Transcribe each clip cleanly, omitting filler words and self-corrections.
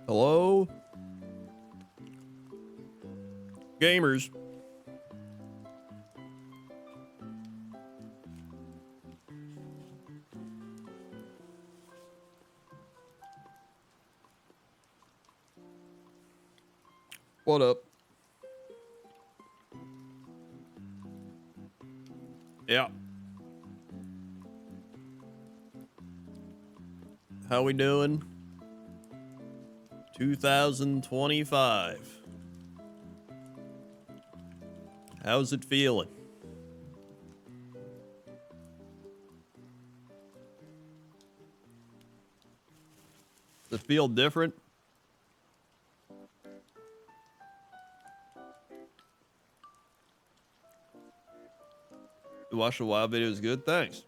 Hello? Gamers. What up? Yeah. How we doing? 2025. How's it feeling? Does it feel different? You watched a wild video is good? Thanks.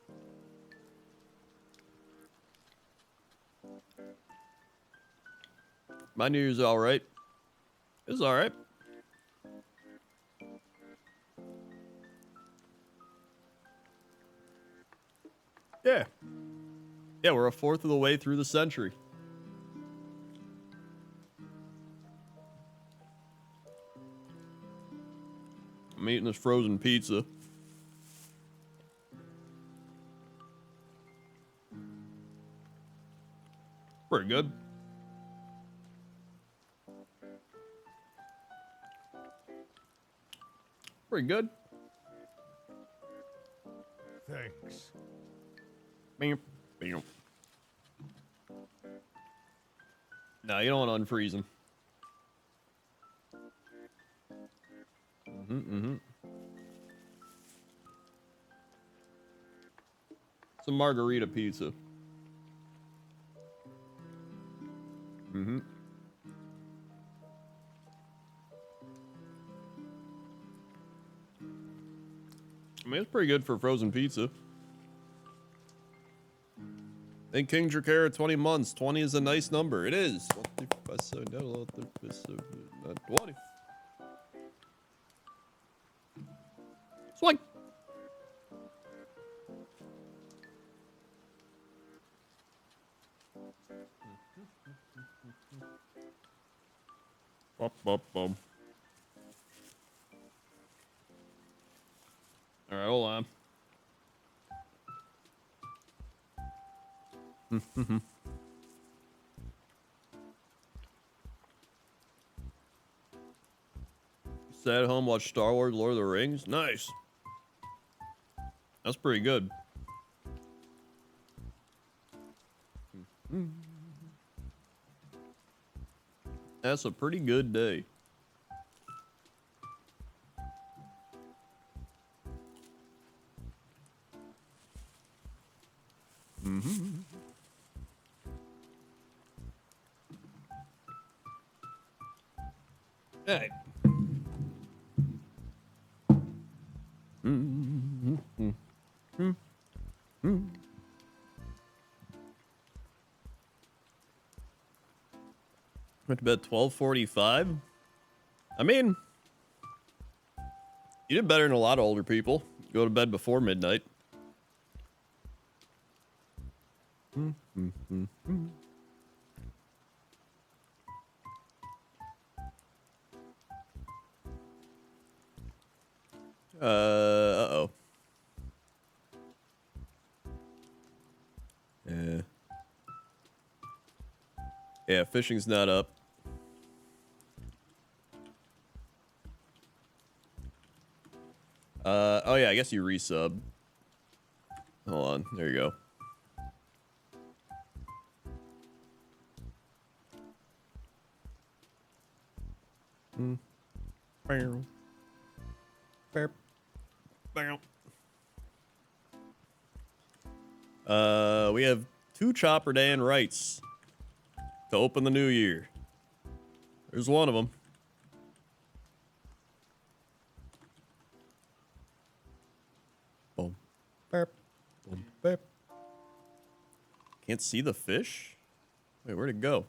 My New Year's alright. It was alright. Yeah. Yeah, we're a fourth of the way through the century. I'm eating this frozen pizza. Pretty good. Pretty good. Thanks. Bam, bam. No, you don't want to unfreeze them. It's a margarita pizza. I mean, it's pretty good for frozen pizza. And King Dracara 20 months. 20 is a nice number. It is. 20. Swing. Bum, bum, bum. All right, hold on. Sat at home, watched Star Wars, Lord of the Rings. Nice. That's pretty good. That's a pretty good day. Hey. Went to bed 12:45. I mean, you did better than a lot of older people. Go to bed before midnight. Uh-oh. Yeah. Yeah, fishing's not up. Oh yeah, I guess you resub. Hold on, there you go. We have 2 Chopper Dan rights to open the new year. There's one of them. Boom. Burp. Boom. Burp. Can't see the fish? Wait, where'd it go?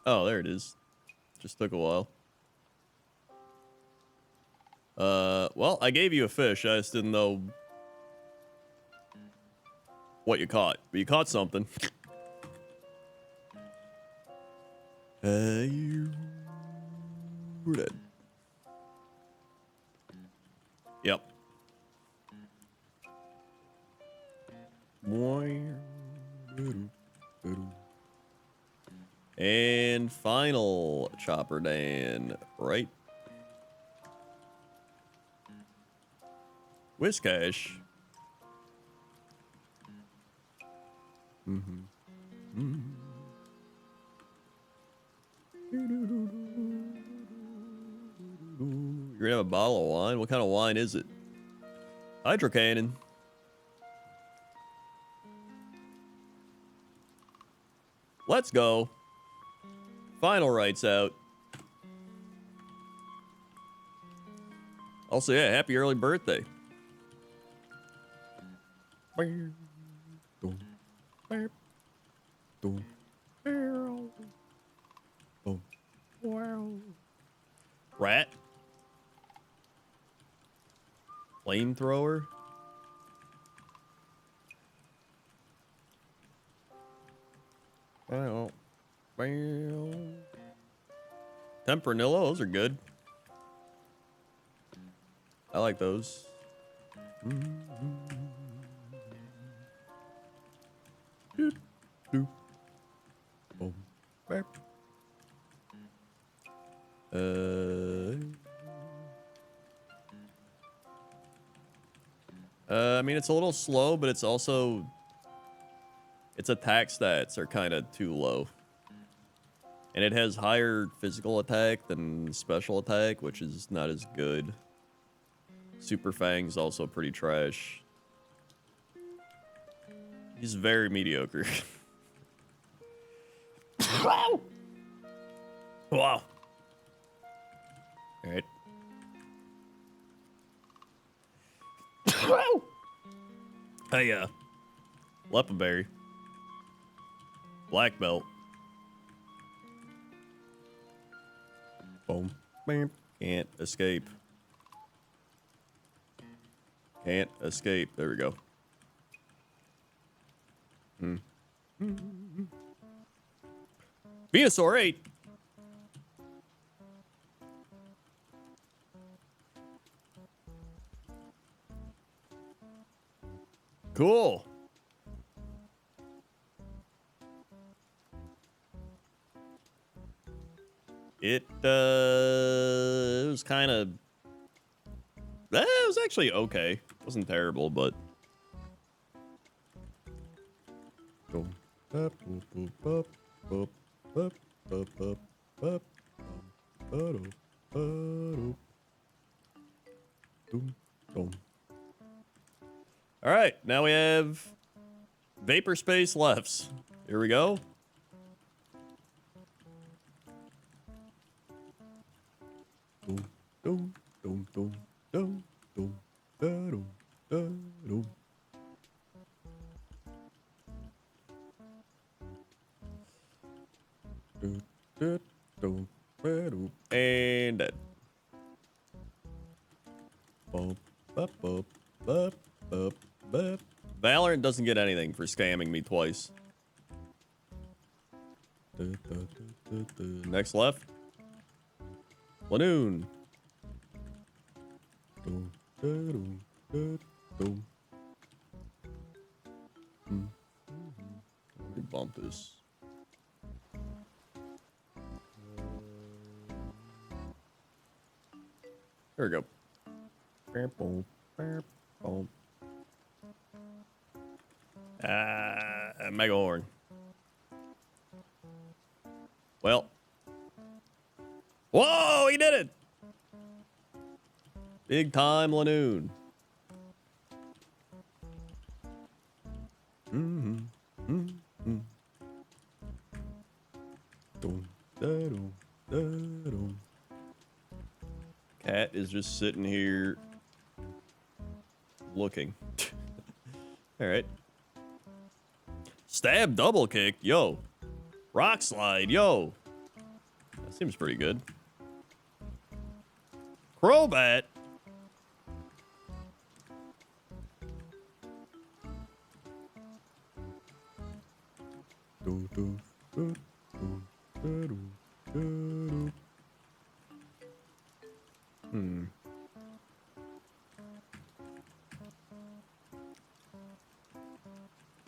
Oh, there it is. Just took a while. Well, I gave you a fish. I just didn't know what you caught. But you caught something. You were dead. Yep. And final Chopper Dan, right? Whiscash. You're gonna have a bottle of wine? What kind of wine is it? Hydro Cannon. Let's go. Final rights out. Also, yeah, happy early birthday. Rat. Flamethrower. Well. Tempranillo, those are good. I like those. I mean, it's a little slow, but it's also... its attack stats are kind of too low. And it has higher physical attack than special attack, which is not as good. Super Fang's also pretty trash. He's very mediocre. Wow! Wow. Alright. Hey, Lepaberry. Black belt. Boom. Can't escape. Can't escape. There we go. Venusaur 8. Cool. It was kind of... it was actually okay. It wasn't terrible, but... All right, now we have Vapor Space lefts. Here we go. And dead. Valorant doesn't get anything for scamming me twice. Next left. Lanoon. Let me bump this. There we go. Mega Horn. Well. Whoa, he did it! Big time Lanoon. Cat is just sitting here looking. All right. Stab double kick, yo. Rock slide, yo. That seems pretty good. Crobat.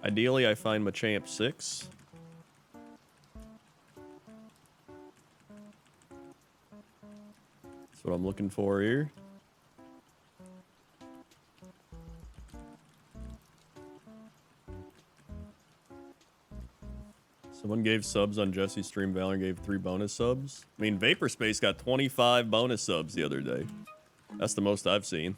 Ideally, I find Machamp 6. That's what I'm looking for here. Someone gave subs on Jesse's stream. Valor gave 3 bonus subs. I mean, Vapor Space got 25 bonus subs the other day. That's the most I've seen.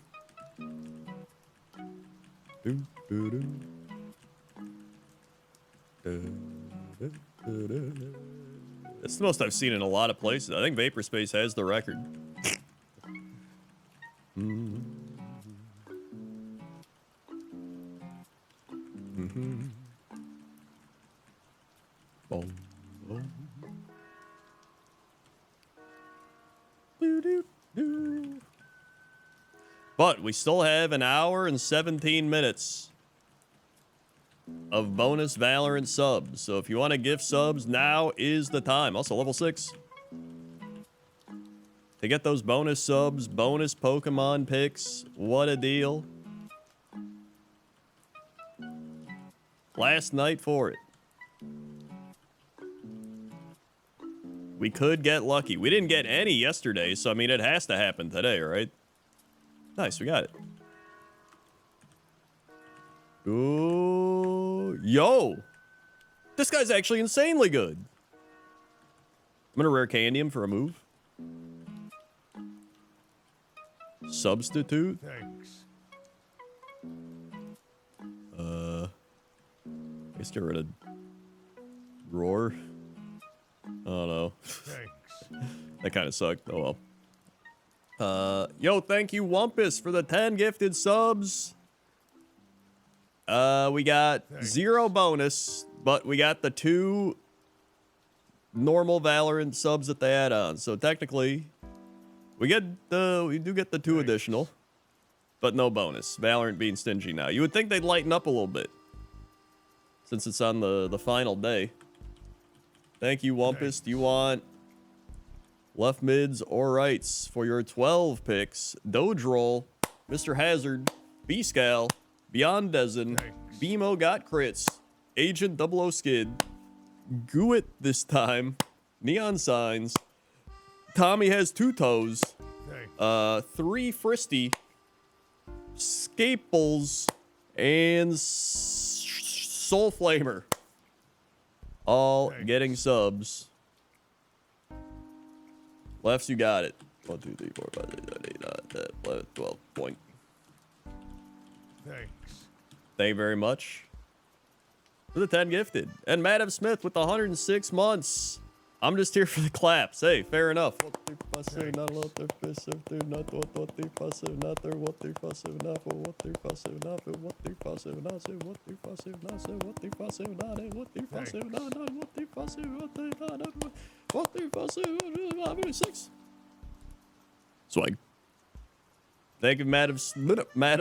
That's the most I've seen in a lot of places. I think Vapor Space has the record. But we still have an hour and 17 minutes of bonus Valorant subs. So if you want to gift subs, now is the time. Also, level 6. to get those bonus subs, bonus Pokemon picks. What a deal. Last night for it. We could get lucky. We didn't get any yesterday, so I mean, it has to happen today, right? Nice, we got it. Ooh, yo! This guy's actually insanely good. I'm gonna rare candy him for a move. Substitute. Thanks. Let's get rid of Roar. Oh no. Thanks. That kind of sucked. Oh well. Yo, thank you, Wumpus, for the 10 gifted subs. We got Thanks. 0 bonus, but we got the 2 normal Valorant subs that they add on. So technically, we do get the 2 Thanks. additional, but no bonus. Valorant being stingy now. You would think they'd lighten up a little bit, since it's on the final day. Thank you, Wumpus. Thanks. Do you want left mids or rights for your 12 picks? Doge Roll, Mr. Hazard, B-Scal, Beyond Dezen, Thanks. BMO got crits, Agent 00 Skid, Gooit this time, Neon Signs, Tommy has 2 toes, Thanks. 3 Fristy, Scaples, and Soul Flamer. All Thanks. getting subs. Lefts, you got it. 1, 2, 3, 4, 5, 6, 7, 8, 9, 10, 11, 12 point. Thanks. Thank you very much for the 10 gifted. And Madam Smith with the 106 months. I'm just here for the claps. Hey, fair enough. Swag. Thank you, Madam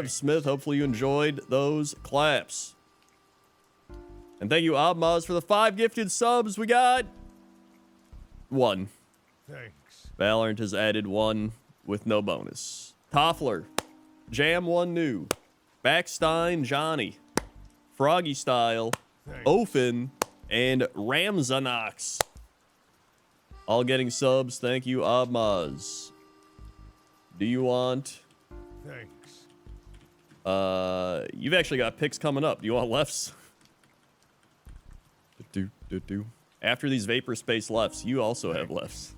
Smith. Hopefully you enjoyed those claps. And thank you, Abmaz, for the 5 gifted subs. We got 1. Thanks. Valorant has added 1 with no bonus. Toffler, Jam 1 new, Backstein Johnny, Froggy Style, Thanks. Ofen, and Ramzanox. All getting subs. Thank you, Abmaz. Do you want... Thanks. You've actually got picks coming up. Do you want lefts? After these Vapor Space lefts, you also have lefts.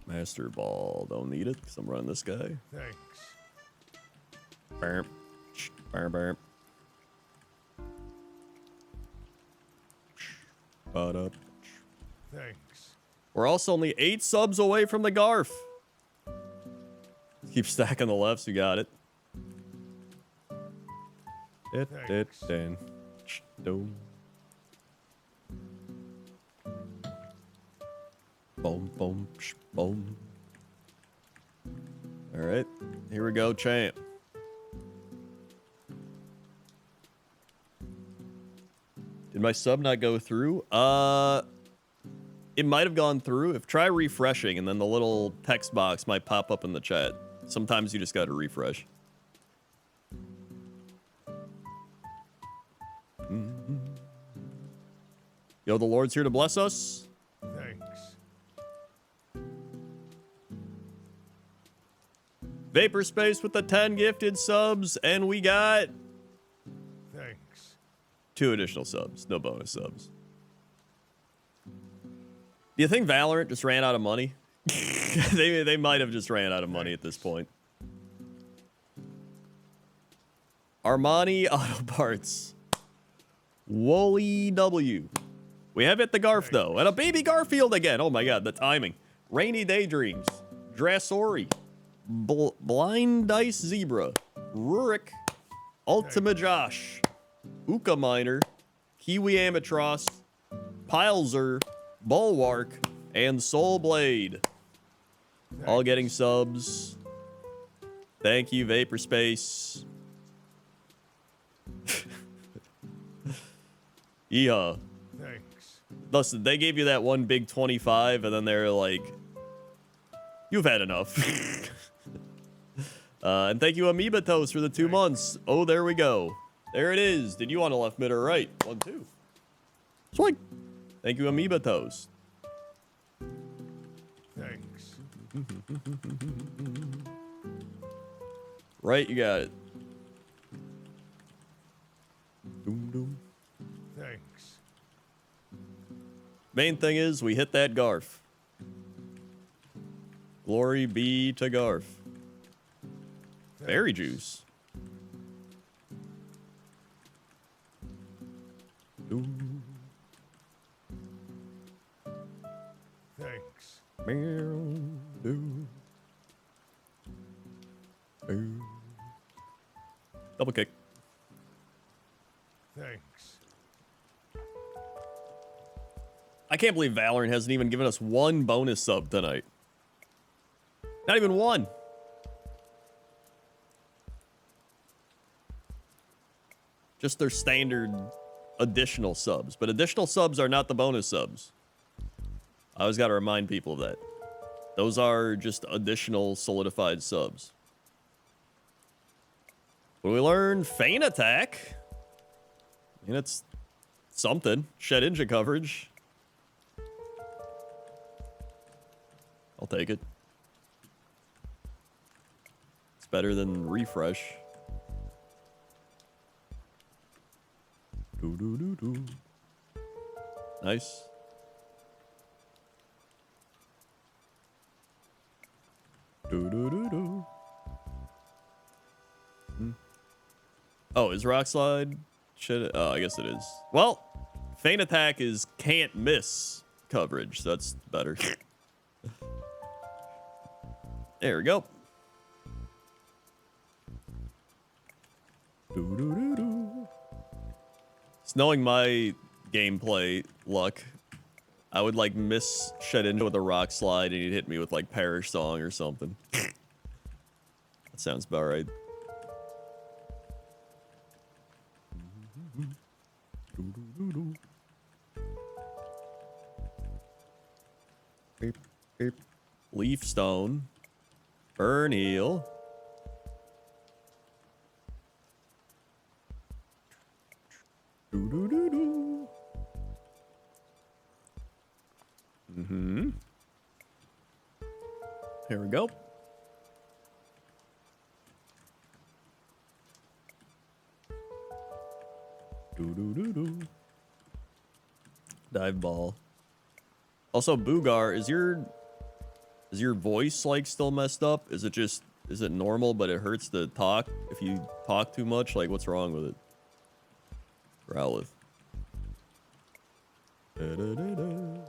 Master Ball. Don't need it because I'm running this guy. Thanks. Burp. Burp, burp. Ba-da. Thanks. We're also only 8 subs away from the Garf. Keep stacking the lefts. You got it. Thanks. Boom, boom, boom. All right, here we go, champ. Did my sub not go through? It might have gone through. Try refreshing, and then the little text box might pop up in the chat. Sometimes you just got to refresh. Yo, the Lord's here to bless us. Thanks. Vapor Space with the 10 gifted subs, and we got Thanks. 2 additional subs. No bonus subs. Do you think Valorant just ran out of money? They might have just ran out of money at this point. Armani Auto Parts. Wooly W. We have hit the Garf, though. And a baby Garfield again. Oh, my God. The timing. Rainy Daydreams. Dressori. Blind Dice Zebra. Rurik. Ultima Josh. Uka Miner. Kiwi Amatros. Pilzer. Bulwark. And Soul Blade. All getting subs. Thank you, Vapor Space. Yeehaw. Thanks. listen, they gave you that one big 25, and then they're like, you've had enough. And thank you, Amoeba Toast, for the 2 months. Oh, there we go. There it is. Did you want a left, mid, or right? 1, 2. Swing. Thank you, Amoeba Toast. Thanks. Right, you got it. Doom, doom. Thanks. Main thing is, we hit that Garf. Glory be to Garf. Berry juice. Doom. Thanks. Meow, doo. Boo. Double kick. Thanks. I can't believe Valorant hasn't even given us 1 bonus sub tonight. Not even 1. Just their standard additional subs. But additional subs are not the bonus subs. I always got to remind people of that. Those are just additional solidified subs. What do we learn? Feint attack. I mean, it's something. Shed Ninja coverage. I'll take it. It's better than refresh. Do do do do. Nice. Do do do do. Oh, is Rock Slide? Oh, I guess it is. Well, Feint Attack is can't miss coverage, so that's better. There we go. Do do do do. It's knowing my gameplay luck. I would like miss Shed Ninja with a Rock Slide and he'd hit me with like Perish Song or something. That sounds about right. Beep, beep. Leaf Stone. Burn Heal. Do do do do. Here we go. Do do do do. Dive ball. Also, Boogar, is your voice like still messed up? Is it normal but it hurts to talk if you talk too much? Like, what's wrong with it? Growlith. Da, da, da, da.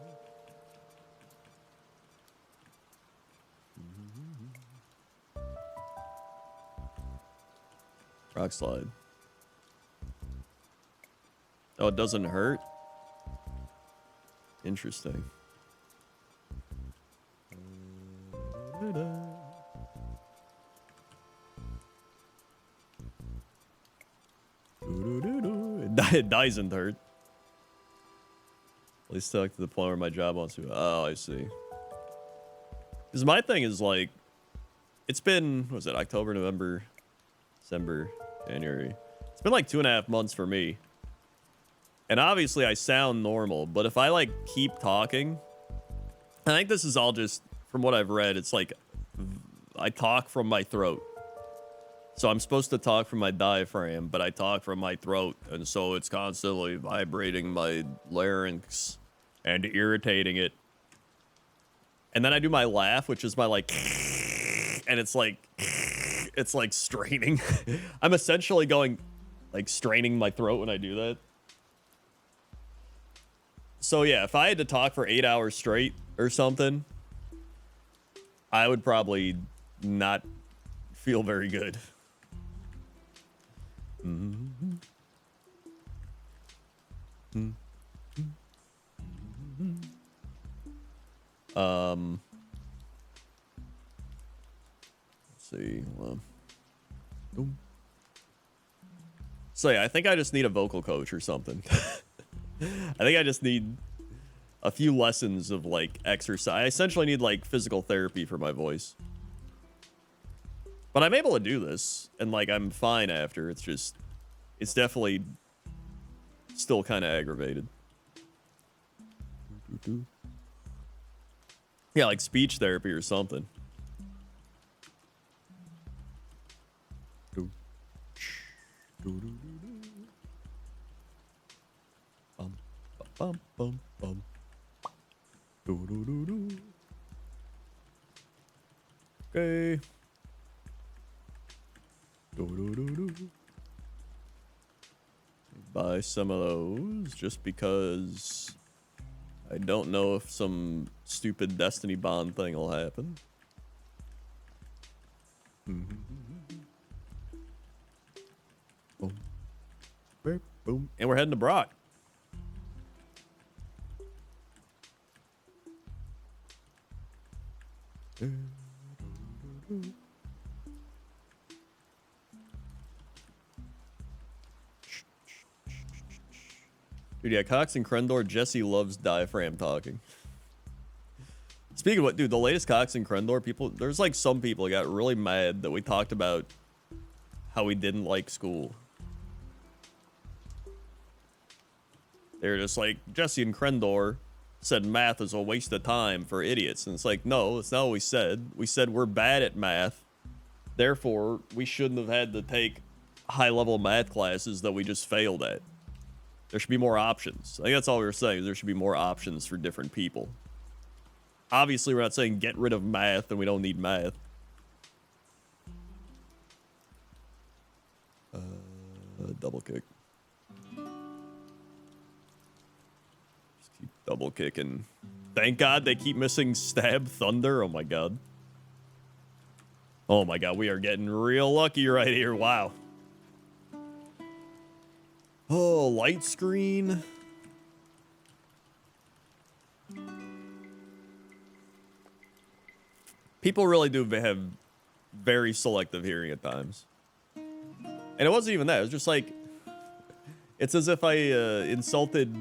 Rock Slide. Oh, it doesn't hurt? Interesting. It doesn't hurt. At least stuck to the point where my job wants to. Oh, I see. Because my thing is like, it's been, what was it, October, November, December, January. It's been like 2.5 months for me. And obviously I sound normal, but if I like keep talking, I think this is all just from what I've read. It's like I talk from my throat. So I'm supposed to talk from my diaphragm, but I talk from my throat. And so it's constantly vibrating my larynx and irritating it. And then I do my laugh, which is my like, and it's like straining. I'm essentially going like straining my throat when I do that. So yeah, if I had to talk for 8 hours straight or something, I would probably not feel very good. Let's see. So yeah, I think I just need a vocal coach or something. I think I just need a few lessons of like exercise. I essentially need like physical therapy for my voice. But I'm able to do this, and like I'm fine after. It's just, it's definitely still kind of aggravated. Yeah, like speech therapy or something. Bum, bum, bum. Okay. Buy some of those just because I don't know if some stupid Destiny Bond thing will happen. Boom. Boom. Boom. And we're heading to Brock. Dude, yeah, Cox and Krendor, Jesse loves diaphragm talking. Speaking of what, dude, the latest Cox and Krendor people, there's like some people that got really mad that we talked about how we didn't like school. They're just like, Jesse and Krendor said math is a waste of time for idiots. And it's like, no, that's not what we said. We said we're bad at math. Therefore, we shouldn't have had to take high-level math classes that we just failed at. There should be more options. I think that's all we were saying, is there should be more options for different people. Obviously, we're not saying get rid of math and we don't need math. Double kick. Just keep double kicking. Thank God they keep missing Stab Thunder. Oh my God. Oh my God, we are getting real lucky right here. Wow. Oh, light screen. People really do have very selective hearing at times. And it wasn't even that. It was just like, it's as if I insulted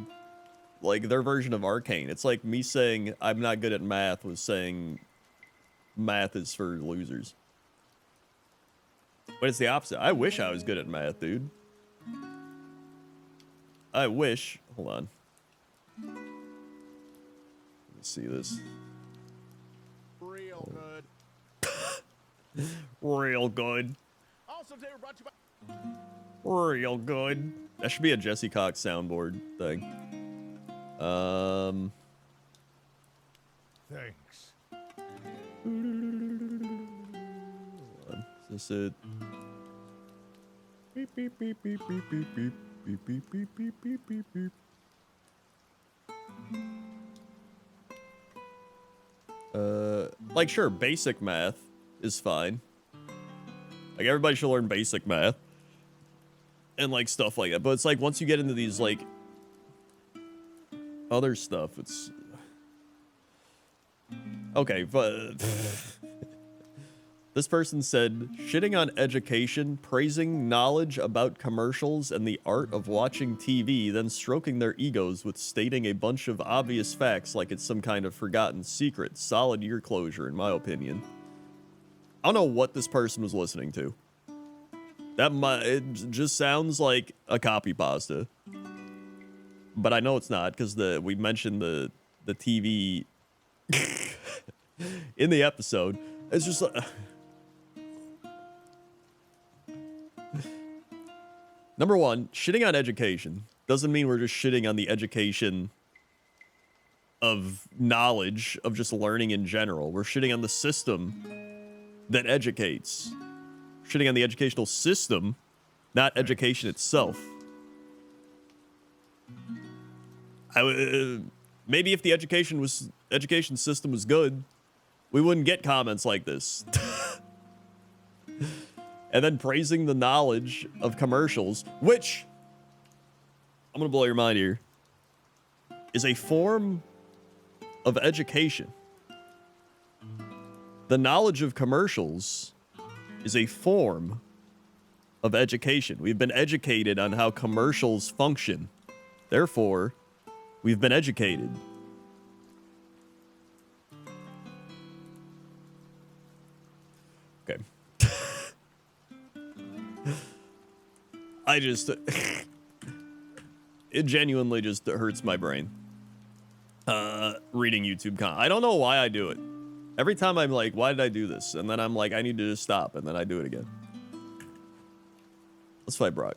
like their version of Arcane. It's like me saying I'm not good at math was saying math is for losers. But it's the opposite. I wish I was good at math, dude. I wish. Hold on. Let me see this. Real good. Real good. Also, today we're brought to you by... Real good. That should be a Jesse Cox soundboard thing. Thanks. Hold on. Is this it? Beep beep beep beep beep beep beep. Beep, beep, beep, beep, beep, beep, beep. Like, sure, basic math is fine. Like, everybody should learn basic math. And, like, stuff like that. But it's like, once you get into these, like, other stuff, it's... Okay, but... This person said, shitting on education, praising knowledge about commercials and the art of watching TV, then stroking their egos with stating a bunch of obvious facts like it's some kind of forgotten secret. Solid year closure, in my opinion. I don't know what this person was listening to. It just sounds like a copy pasta. But I know it's not, because we mentioned the TV in the episode. It's just... Number one, shitting on education doesn't mean we're just shitting on the education of knowledge, of just learning in general. We're shitting on the system that educates. Shitting on the educational system, not education itself. Maybe if the education system was good, we wouldn't get comments like this. And then praising the knowledge of commercials, which, I'm going to blow your mind here, is a form of education. The knowledge of commercials is a form of education. We've been educated on how commercials function. Therefore, we've been educated. Okay. I just... it genuinely just hurts my brain. Reading YouTube content. I don't know why I do it. Every time I'm like, why did I do this? And then I'm like, I need to just stop. And then I do it again. Let's fight Brock.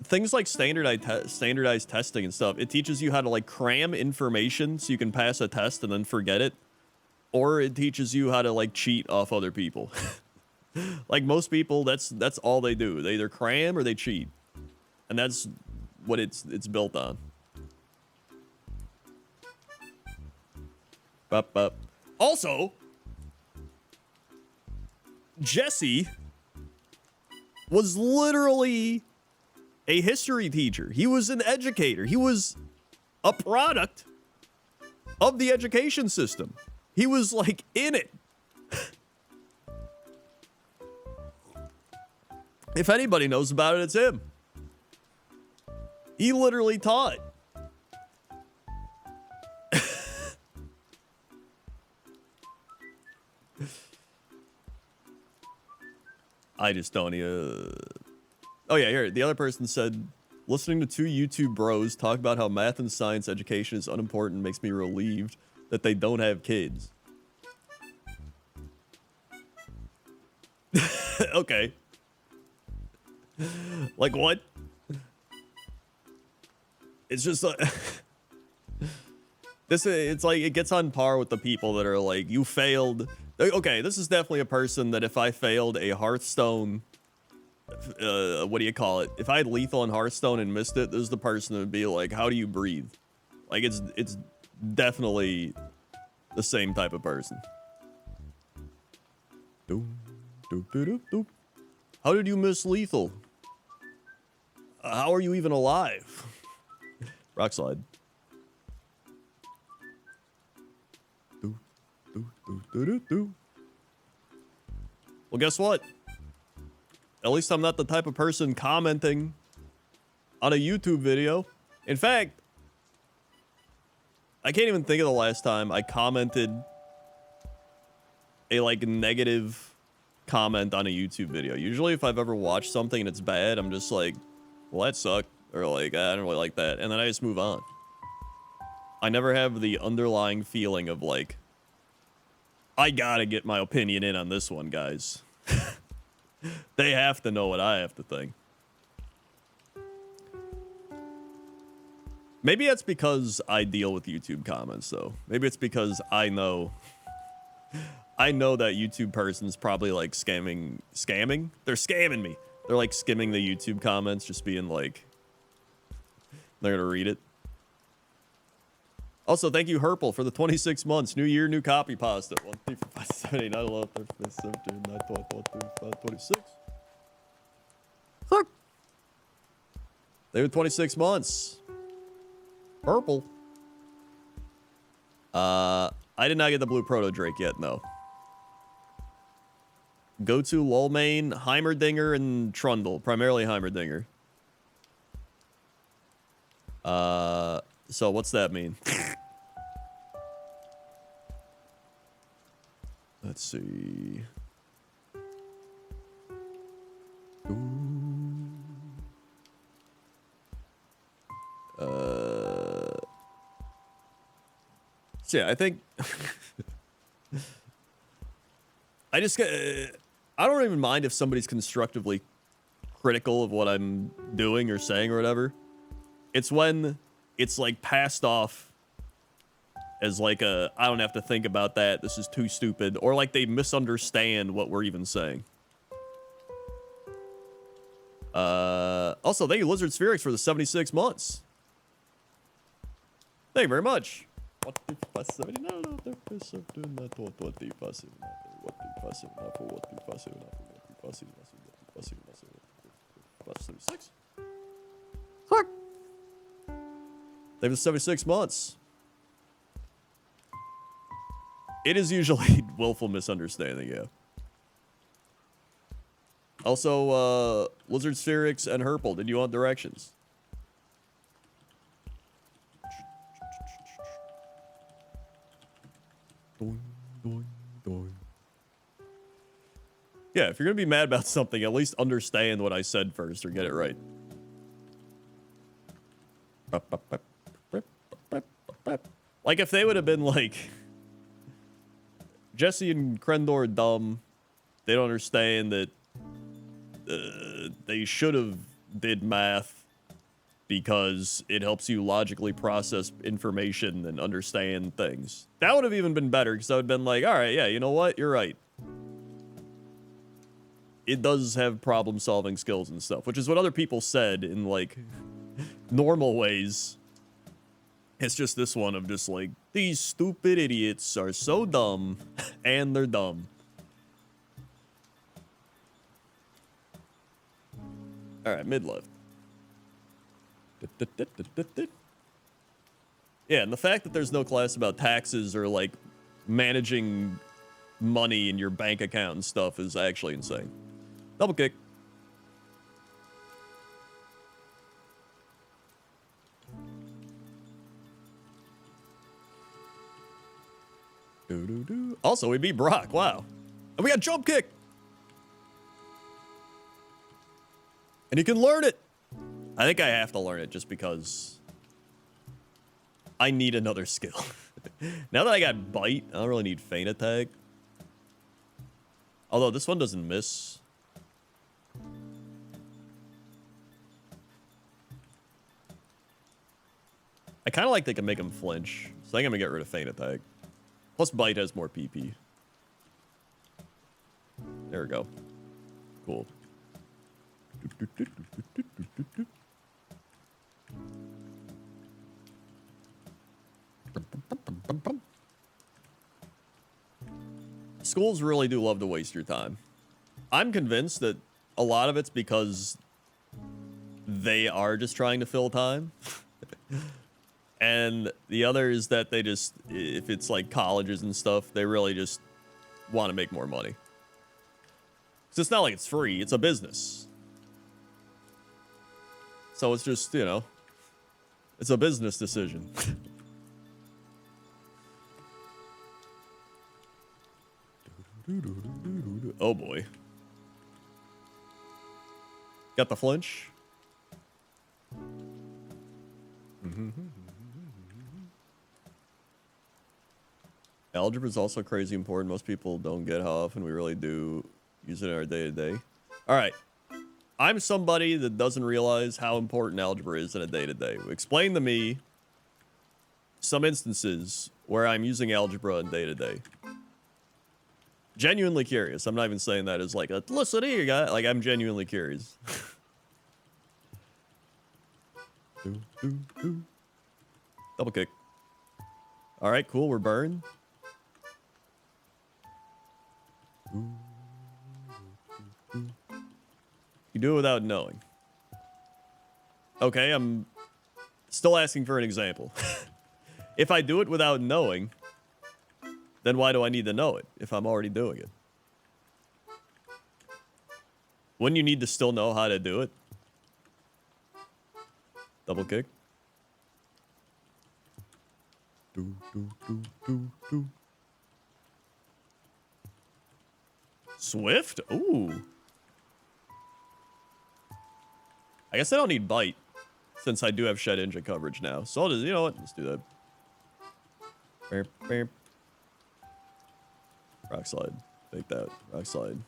Things like standardized testing and stuff, it teaches you how to like cram information so you can pass a test and then forget it. Or it teaches you how to like cheat off other people. Like most people, that's all they do. They either cram or they cheat. And that's what it's built on. Bup. Also, Jesse was literally a history teacher. He was an educator. He was a product of the education system. He was like in it. If anybody knows about it, it's him. He literally taught. I just don't. Oh yeah, here. The other person said, listening to two YouTube bros talk about how math and science education is unimportant makes me relieved that they don't have kids. Okay. Like what? It's just it's like it gets on par with the people that are like, you failed. Okay, this is definitely a person that if I failed a Hearthstone, what do you call it? If I had lethal in Hearthstone and missed it, this is the person that would be like, how do you breathe? Like it's definitely the same type of person. How did you miss lethal? How are you even alive? Rock slide. Well, guess what? At least I'm not the type of person commenting on a YouTube video. In fact, I can't even think of the last time I commented a like negative comment on a YouTube video. Usually if I've ever watched something and it's bad, I'm just like, well, that sucked. Or like, I don't really like that. And then I just move on. I never have the underlying feeling of like, I gotta get my opinion in on this one, guys. They have to know what I have to think. Maybe that's because I deal with YouTube comments, though. Maybe it's because I know that YouTube person's probably like scamming? They're scamming me. They're like skimming the YouTube comments, just being like, they're gonna read it. Also, thank you, Herpel, for the 26 months. New year, new copy pasta. 1, 3, 4, 5, 7, 8, 9, 11, 12, 13, 14, 15, 16, 17, 18, 19, 20, 26. Fuck. They were 26 months. Purple. I did not get the blue proto Drake yet, no. Go to lol main, Heimerdinger, and Trundle. Primarily Heimerdinger. So what's that mean? Let's see. So yeah, I think I just get. I don't even mind if somebody's constructively critical of what I'm doing or saying or whatever. It's when it's like passed off as like a, I don't have to think about that, this is too stupid, or like they misunderstand what we're even saying. Also, thank you, Lizard Spherix, for the 76 months. Thank you very much. Fuck. They've been 76 months. It is usually willful misunderstanding, yeah. Also, Lizard Spherix and Herpel, did you want directions? Doing, doing, doing. Yeah, if you're gonna be mad about something, at least understand what I said first or get it right. Like if they would have been like, Jesse and Krendor are dumb. They don't understand that they should have did math because it helps you logically process information and understand things. That would have even been better because I would have been like, all right, yeah, you know what? You're right. It does have problem-solving skills and stuff, which is what other people said in, like, normal ways. It's just this one of just, like, these stupid idiots are so dumb, and they're dumb. Alright, mid-left. Yeah, and the fact that there's no class about taxes or, like, managing money in your bank account and stuff is actually insane. Double kick. Also, we beat Brock. Wow. And we got jump kick. And you can learn it. I think I have to learn it just because I need another skill. Now that I got bite, I don't really need feint attack. Although this one doesn't miss. I kind of like they can make him flinch. So I think I'm going to get rid of feint attack. Plus bite has more PP. There we go. Cool. Schools really do love to waste your time. I'm convinced that a lot of it's because they are just trying to fill time. And the other is that they just, if it's like colleges and stuff, they really just want to make more money. So it's not like it's free, it's a business. So it's just, you know, it's a business decision. Oh boy. Got the flinch. Algebra is also crazy important. Most people don't get how often we really do use it in our day-to-day. All right. I'm somebody that doesn't realize how important algebra is in a day-to-day. Explain to me some instances where I'm using algebra in day-to-day. Genuinely curious. I'm not even saying that as like a listen here, guy. Like I'm genuinely curious. Double kick. All right, cool. We're burned. You do it without knowing. Okay, I'm still asking for an example. If I do it without knowing, then why do I need to know it if I'm already doing it? Wouldn't you need to still know how to do it? Double kick. Swift? Ooh. I guess I don't need bite, since I do have shed engine coverage now. So I'll just, you know what? Let's do that. Beep, beep. Rock slide. Take that. Rock slide.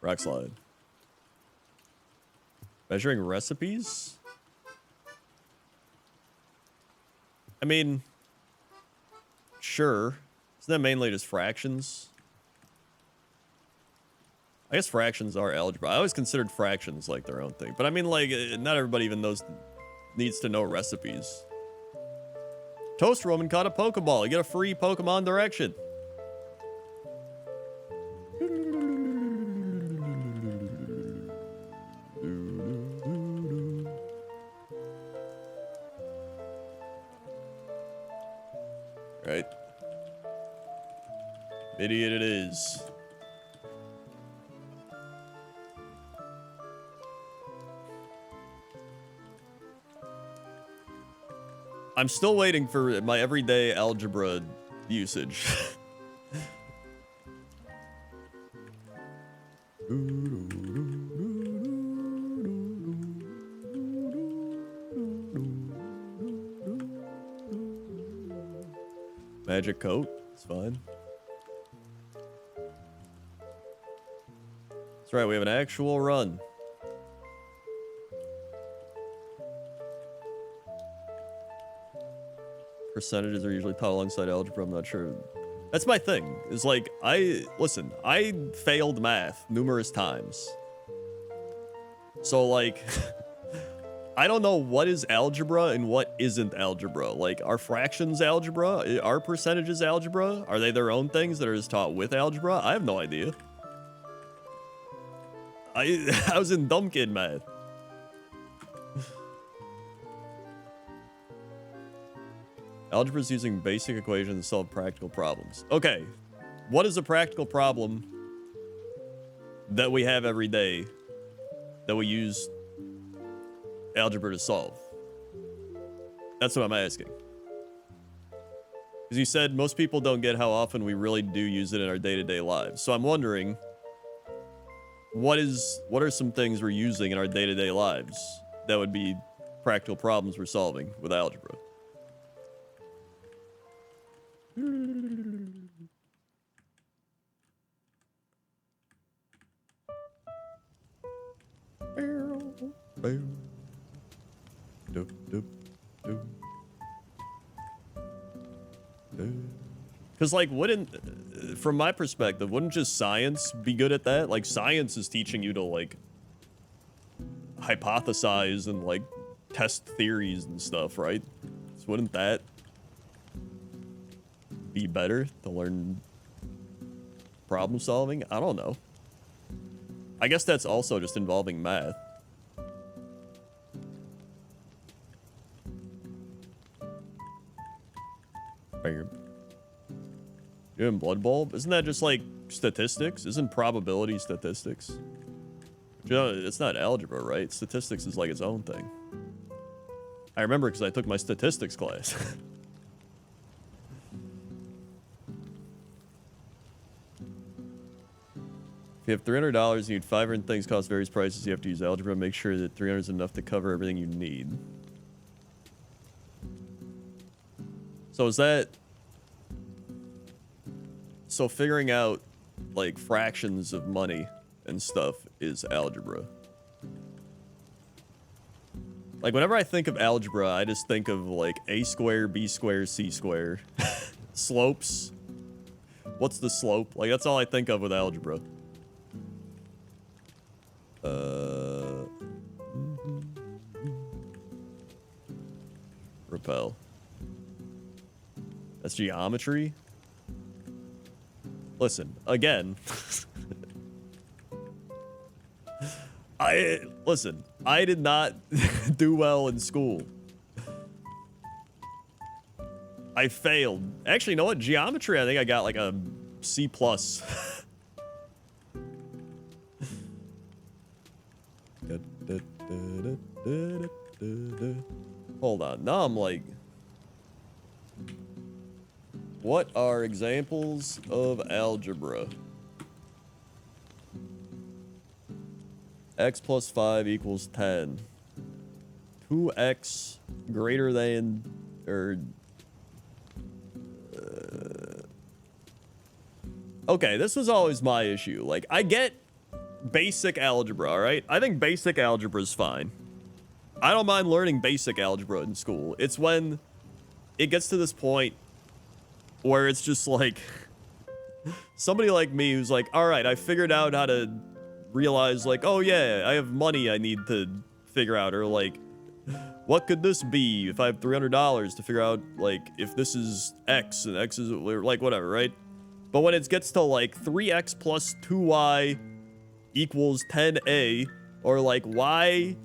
Rock slide. Measuring recipes? I mean, sure. Isn't that mainly just fractions? I guess fractions are algebra. I always considered fractions like their own thing. But I mean, like, not everybody even needs to know recipes. Toast Roman caught a Pokeball. You get a free Pokemon direction. Right. Idiot it is. I'm still waiting for my everyday algebra usage. Magic coat, it's fine. That's right, we have an actual run. Percentages are usually taught alongside algebra, I'm not sure. That's my thing, is like, I failed math numerous times. So like, I don't know what is algebra and what isn't algebra. Like, are fractions algebra? Are percentages algebra? Are they their own things that are just taught with algebra? I have no idea. I was in dumb kid math. Algebra is using basic equations to solve practical problems. Okay, what is a practical problem that we have every day that we use algebra to solve? That's what I'm asking. Because you said most people don't get how often we really do use it in our day-to-day lives. So I'm wondering, what are some things we're using in our day-to-day lives that would be practical problems we're solving with algebra? Because, like, from my perspective, wouldn't just science be good at that? Like, science is teaching you to, like, hypothesize and, like, test theories and stuff, right? So wouldn't that be better to learn problem solving? I don't know. I guess that's also just involving math. You're doing Blood Bowl? Isn't that just like statistics? Isn't probability statistics? You know, it's not algebra, right? Statistics is like its own thing. I remember because I took my statistics class. If you have $300, you need 500 things cost various prices. You have to use algebra. Make sure that 300 is enough to cover everything you need. So is that... So figuring out, like, fractions of money and stuff is algebra. Like, whenever I think of algebra, I just think of, like, a square, b square, c square. Slopes. What's the slope? Like, that's all I think of with algebra. Repel. That's geometry? Listen, again. I did not do well in school. I failed. Actually, you know what? Geometry, I think I got like a C+. Hold on. Now I'm like... What are examples of algebra? X plus 5 equals 10. 2x greater than... or... Okay, this was always my issue. Like, I get basic algebra, alright? I think basic algebra is fine. I don't mind learning basic algebra in school. It's when it gets to this point where it's just like somebody like me who's like, all right, I figured out how to realize like, oh yeah, I have money I need to figure out, or like, what could this be if I have $300 to figure out like if this is X and X is like whatever, right? But when it gets to like 3x plus 2y equals 10a, or like y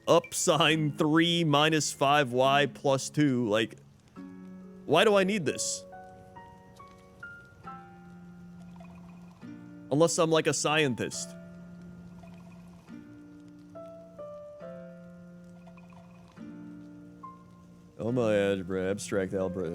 up sine 3 minus 5y plus 2, like, why do I need this? Unless I'm like a scientist. Oh my algebra, abstract algebra.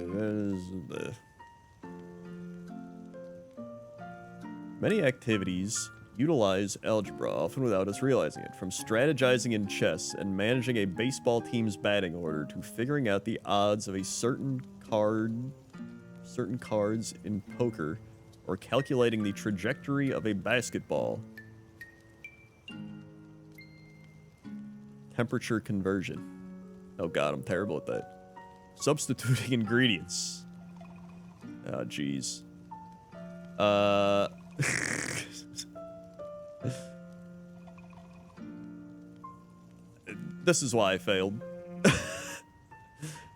Many activities utilize algebra, often without us realizing it, from strategizing in chess and managing a baseball team's batting order to figuring out the odds of a certain cards in poker, or calculating the trajectory of a basketball. Temperature conversion. Oh god, I'm terrible at that. Substituting ingredients. Oh jeez. This is why I failed.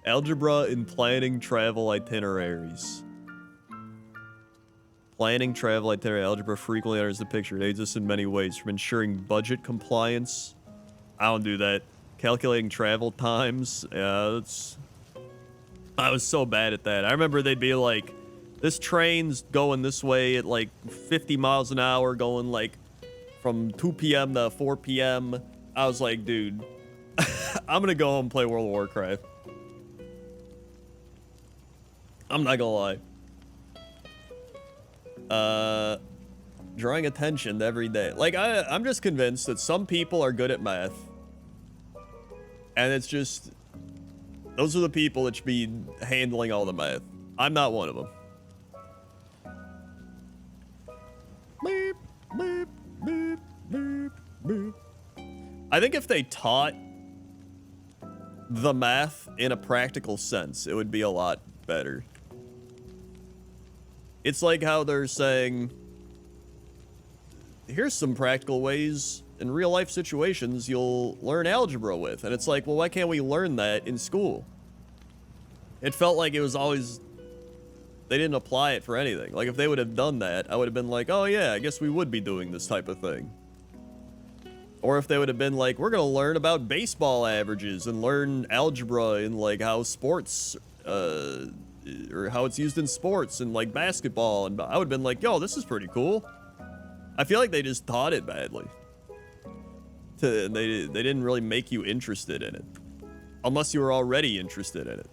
Algebra in planning travel itineraries. Planning travel itinerary algebra frequently enters the picture. It aids us in many ways, from ensuring budget compliance. I don't do that. Calculating travel times. Yeah, I was so bad at that. I remember they'd be like, this train's going this way at like 50 miles an hour, going like from 2 p.m. to 4 p.m. I was like, dude, I'm gonna go home and play World of Warcraft. I'm not gonna lie. Drawing attention every day. Like, I'm just convinced that some people are good at math. And it's just, those are the people that should be handling all the math. I'm not one of them. Beep, beep, beep, beep, beep. I think if they taught the math in a practical sense, it would be a lot better. It's like how they're saying, here's some practical ways in real life situations you'll learn algebra with. And it's like, well, why can't we learn that in school? It felt like it was always, they didn't apply it for anything. Like if they would have done that, I would have been like, oh yeah, I guess we would be doing this type of thing. Or if they would have been like, we're gonna learn about baseball averages and learn algebra in like how sports, or how it's used in sports and like basketball, and I would have been like, yo, this is pretty cool. I feel like they just taught it badly. They didn't really make you interested in it, unless you were already interested in it.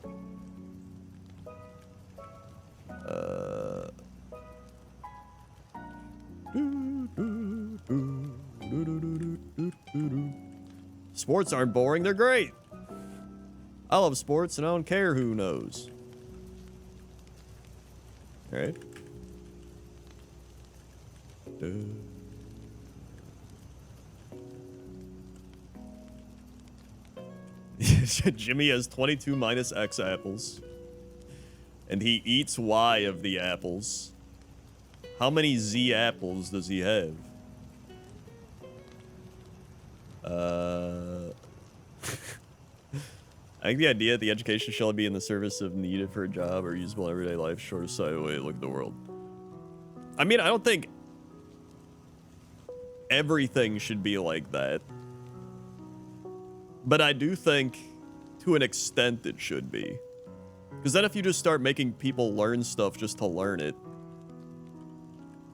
Sports aren't boring, they're great. I love sports and I don't care who knows. All right. Jimmy has 22 minus X apples. And he eats Y of the apples. How many Z apples does he have? I think the idea that the education shall be in the service of needed for a job or usable in everyday life, short sighted way to look at the world. I mean, I don't think everything should be like that. But I do think, to an extent, it should be. Because then if you just start making people learn stuff just to learn it,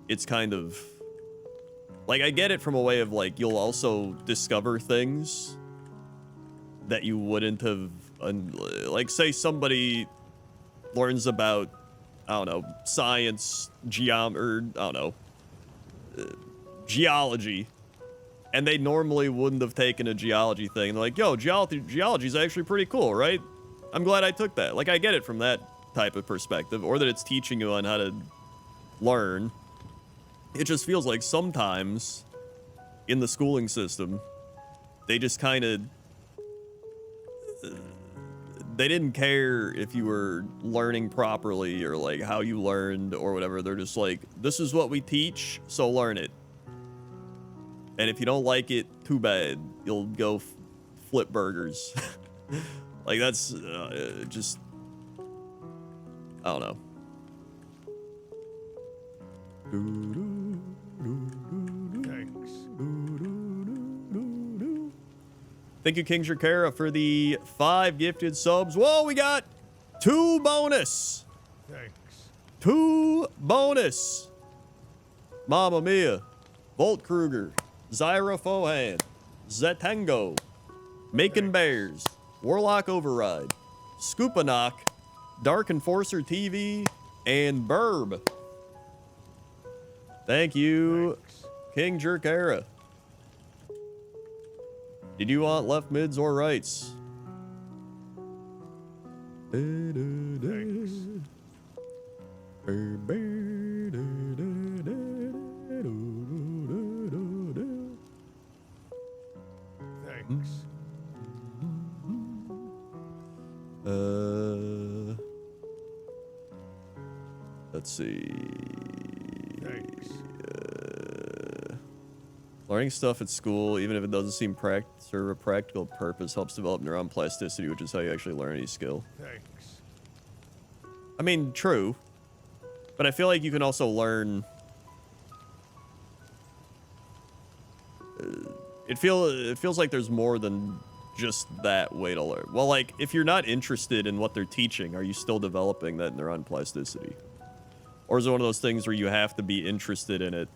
it's kind of... Like, I get it from a way of, like, you'll also discover things that you wouldn't have... Like, say somebody learns about, I don't know, science, geology. And they normally wouldn't have taken a geology thing. They're like, yo, geology's actually pretty cool, right? I'm glad I took that. Like, I get it from that type of perspective. Or that it's teaching you on how to learn. It just feels like sometimes in the schooling system, they just kind of... They didn't care if you were learning properly or, like, how you learned or whatever. They're just like, this is what we teach, so learn it. And if you don't like it, too bad. You'll go flip burgers. Like, that's just... I don't know. Thanks. Thank you, King Shakara, for the 5 gifted subs. Whoa, we got 2 bonus. Thanks. 2 bonus. Mamma Mia. Volt Kruger. Zyra Fohan. Zetango. Making Bears. Warlock Override. Scoopanok, Dark Enforcer TV, and Burb. Thank you, Thanks. King Jerk Era. Did you want left mids or rights? Thanks. Thanks. Let's see. Thanks. Learning stuff at school, even if it doesn't seem serve a practical purpose, helps develop neuron plasticity, which is how you actually learn any skill. Thanks. I mean, true. But I feel like you can also learn... It feels like there's more than just that way to learn. Well, like, if you're not interested in what they're teaching, are you still developing that neuron plasticity? Or is it one of those things where you have to be interested in it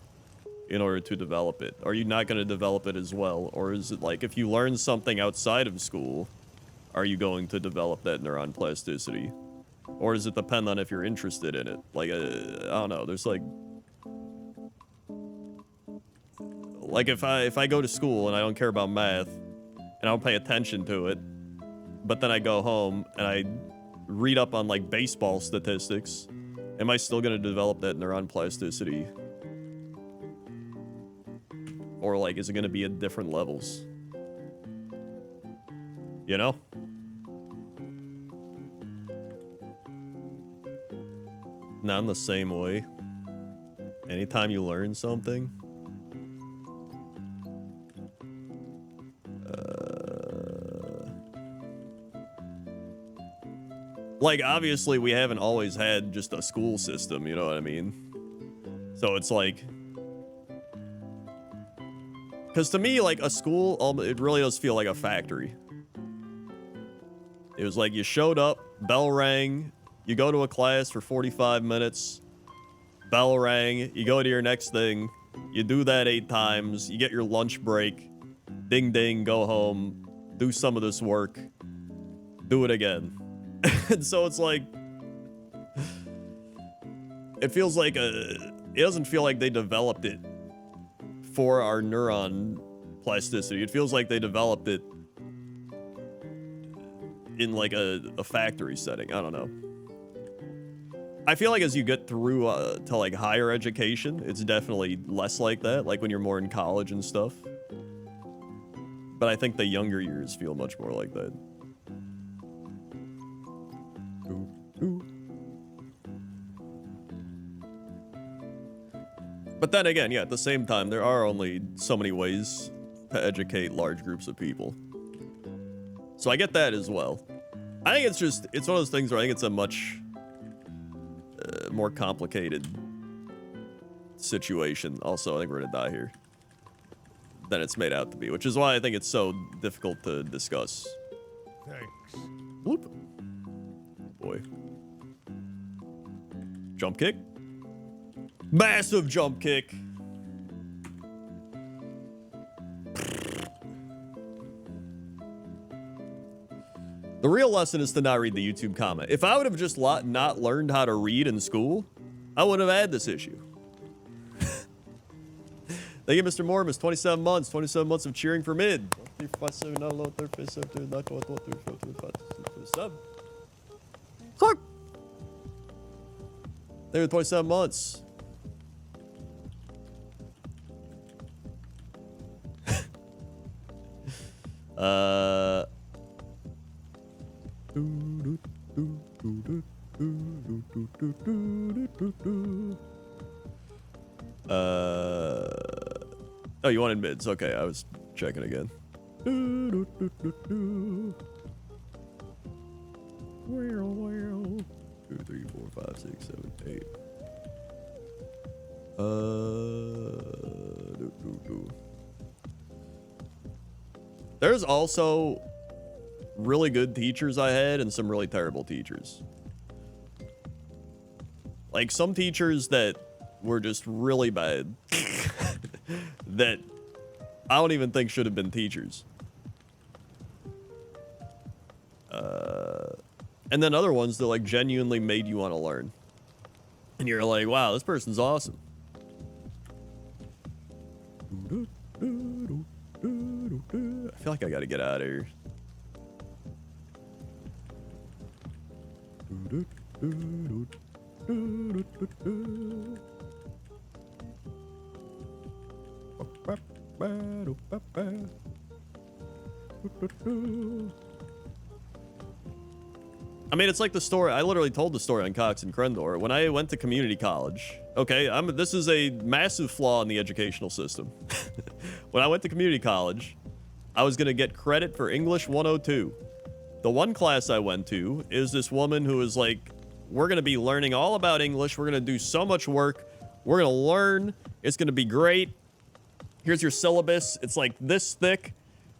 in order to develop it? Are you not going to develop it as well? Or is it like, if you learn something outside of school, are you going to develop that neuron plasticity? Or does it depend on if you're interested in it? Like, I don't know. There's like if I go to school and I don't care about math and I don't pay attention to it, but then I go home and I read up on like baseball statistics, am I still going to develop that neuron plasticity? Or like, is it going to be at different levels? You know? Not in the same way. Anytime you learn something. Like, obviously, we haven't always had just a school system, you know what I mean? So it's like... Because to me, like, a school, it really does feel like a factory. It was like you showed up, bell rang, you go to a class for 45 minutes, bell rang, you go to your next thing, you do that 8 times, you get your lunch break, ding ding, go home, do some of this work, do it again. And so it's like, it feels like it doesn't feel like they developed it for our neuron plasticity. It feels like they developed it in like a factory setting. I don't know. I feel like as you get through to like higher education, it's definitely less like that, like when you're more in college and stuff. But I think the younger years feel much more like that. But then again, yeah, at the same time, there are only so many ways to educate large groups of people. So I get that as well. I think it's one of those things where I think it's a much more complicated situation. Also, I think we're gonna die here than it's made out to be, which is why I think it's so difficult to discuss. Thanks. Whoop. Boy. Jump kick. Massive jump kick. The real lesson is to not read the YouTube comment. If I would have just not learned how to read in school, I wouldn't have had this issue. Thank you, Mr. Mormus. 27 months. 27 months of cheering for mid. Fuck. There 27 months. Oh, you wanted mids. Okay, I was checking again. 2, 3, 4, 5, 6, 7, 8. There's also really good teachers I had and some really terrible teachers. Like some teachers that were just really bad that I don't even think should have been teachers. And then other ones that like genuinely made you want to learn. And you're like, wow, this person's awesome. I feel like I gotta get out of here. I mean, it's like the story. I literally told the story on Cox and Crendor. When I went to community college, okay, this is a massive flaw in the educational system. When I went to community college, I was going to get credit for English 102. The one class I went to is this woman who is like, we're going to be learning all about English. We're going to do so much work. We're going to learn. It's going to be great. Here's your syllabus. It's like this thick.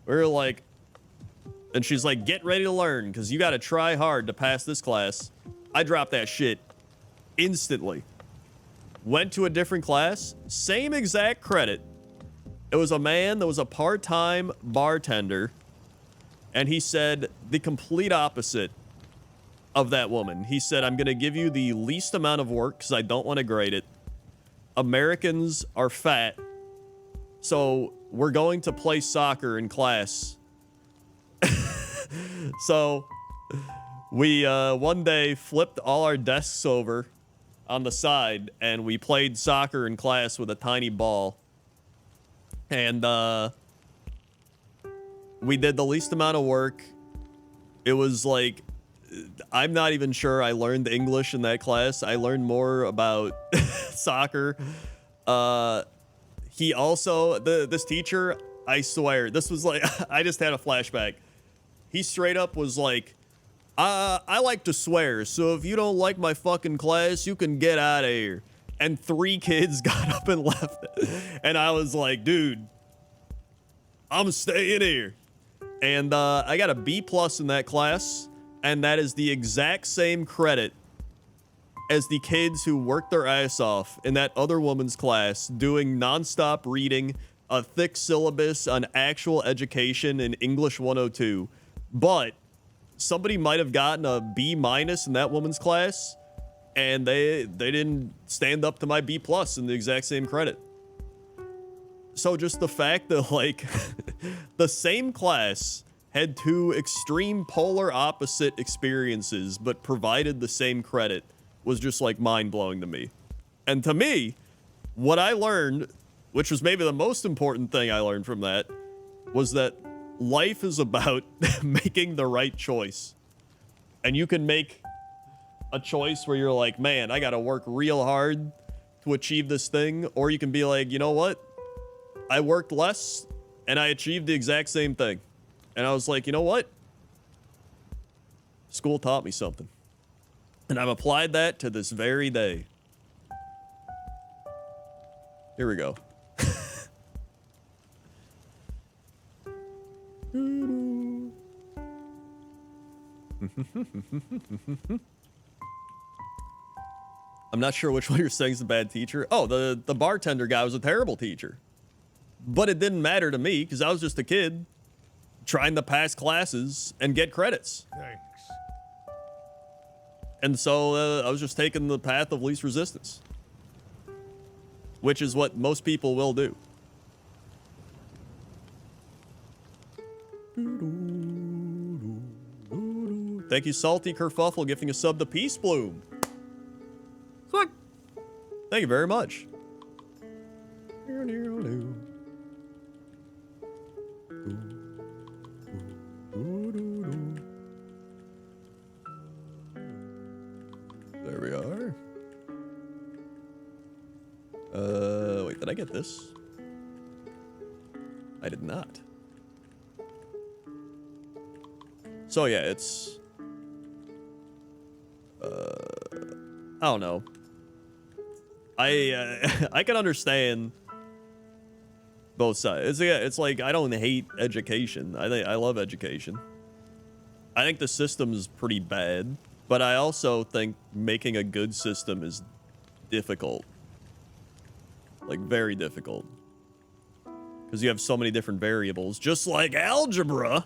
We're like, and she's like, get ready to learn because you got to try hard to pass this class. I dropped that shit instantly. Went to a different class. Same exact credit. It was a man that was a part-time bartender. And he said the complete opposite of that woman. He said, I'm going to give you the least amount of work because I don't want to grade it. Americans are fat. So we're going to play soccer in class. So we one day flipped all our desks over on the side and we played soccer in class with a tiny ball. And we did the least amount of work. It was like, I'm not even sure I learned English in that class. I learned more about soccer. He also, this teacher, I swear, this was like, I just had a flashback. He straight up was like, I like to swear, so if you don't like my fucking class, you can get out of here. And 3 kids got up and left. And I was like, dude, I'm staying here. And I got a B+ in that class, and that is the exact same credit as the kids who worked their ass off in that other woman's class doing nonstop reading, a thick syllabus on actual education in English 102. But somebody might have gotten a B- in that woman's class, and they didn't stand up to my B+ in the exact same credit. So just the fact that, like, the same class had 2 extreme polar opposite experiences but provided the same credit was just, like, mind-blowing to me. And to me, what I learned, which was maybe the most important thing I learned from that, was that life is about making the right choice. And you can make a choice where you're like, man, I gotta work real hard to achieve this thing. Or you can be like, you know what? I worked less and I achieved the exact same thing. And I was like, you know what? School taught me something. And I've applied that to this very day. Here we go. I'm not sure which one you're saying is a bad teacher. Oh, the bartender guy was a terrible teacher. But it didn't matter to me because I was just a kid trying to pass classes and get credits. Thanks. And so I was just taking the path of least resistance, which is what most people will do. Thank you, Salty Kerfuffle, gifting a sub to Peace Bloom. Thank you very much. There we are. Wait, did I get this? I did not. So yeah, it's I don't know. I can understand both sides. It's like I don't hate education. I love education. I think the system's pretty bad, but I also think making a good system is difficult. Like very difficult. Because you have so many different variables, just like algebra.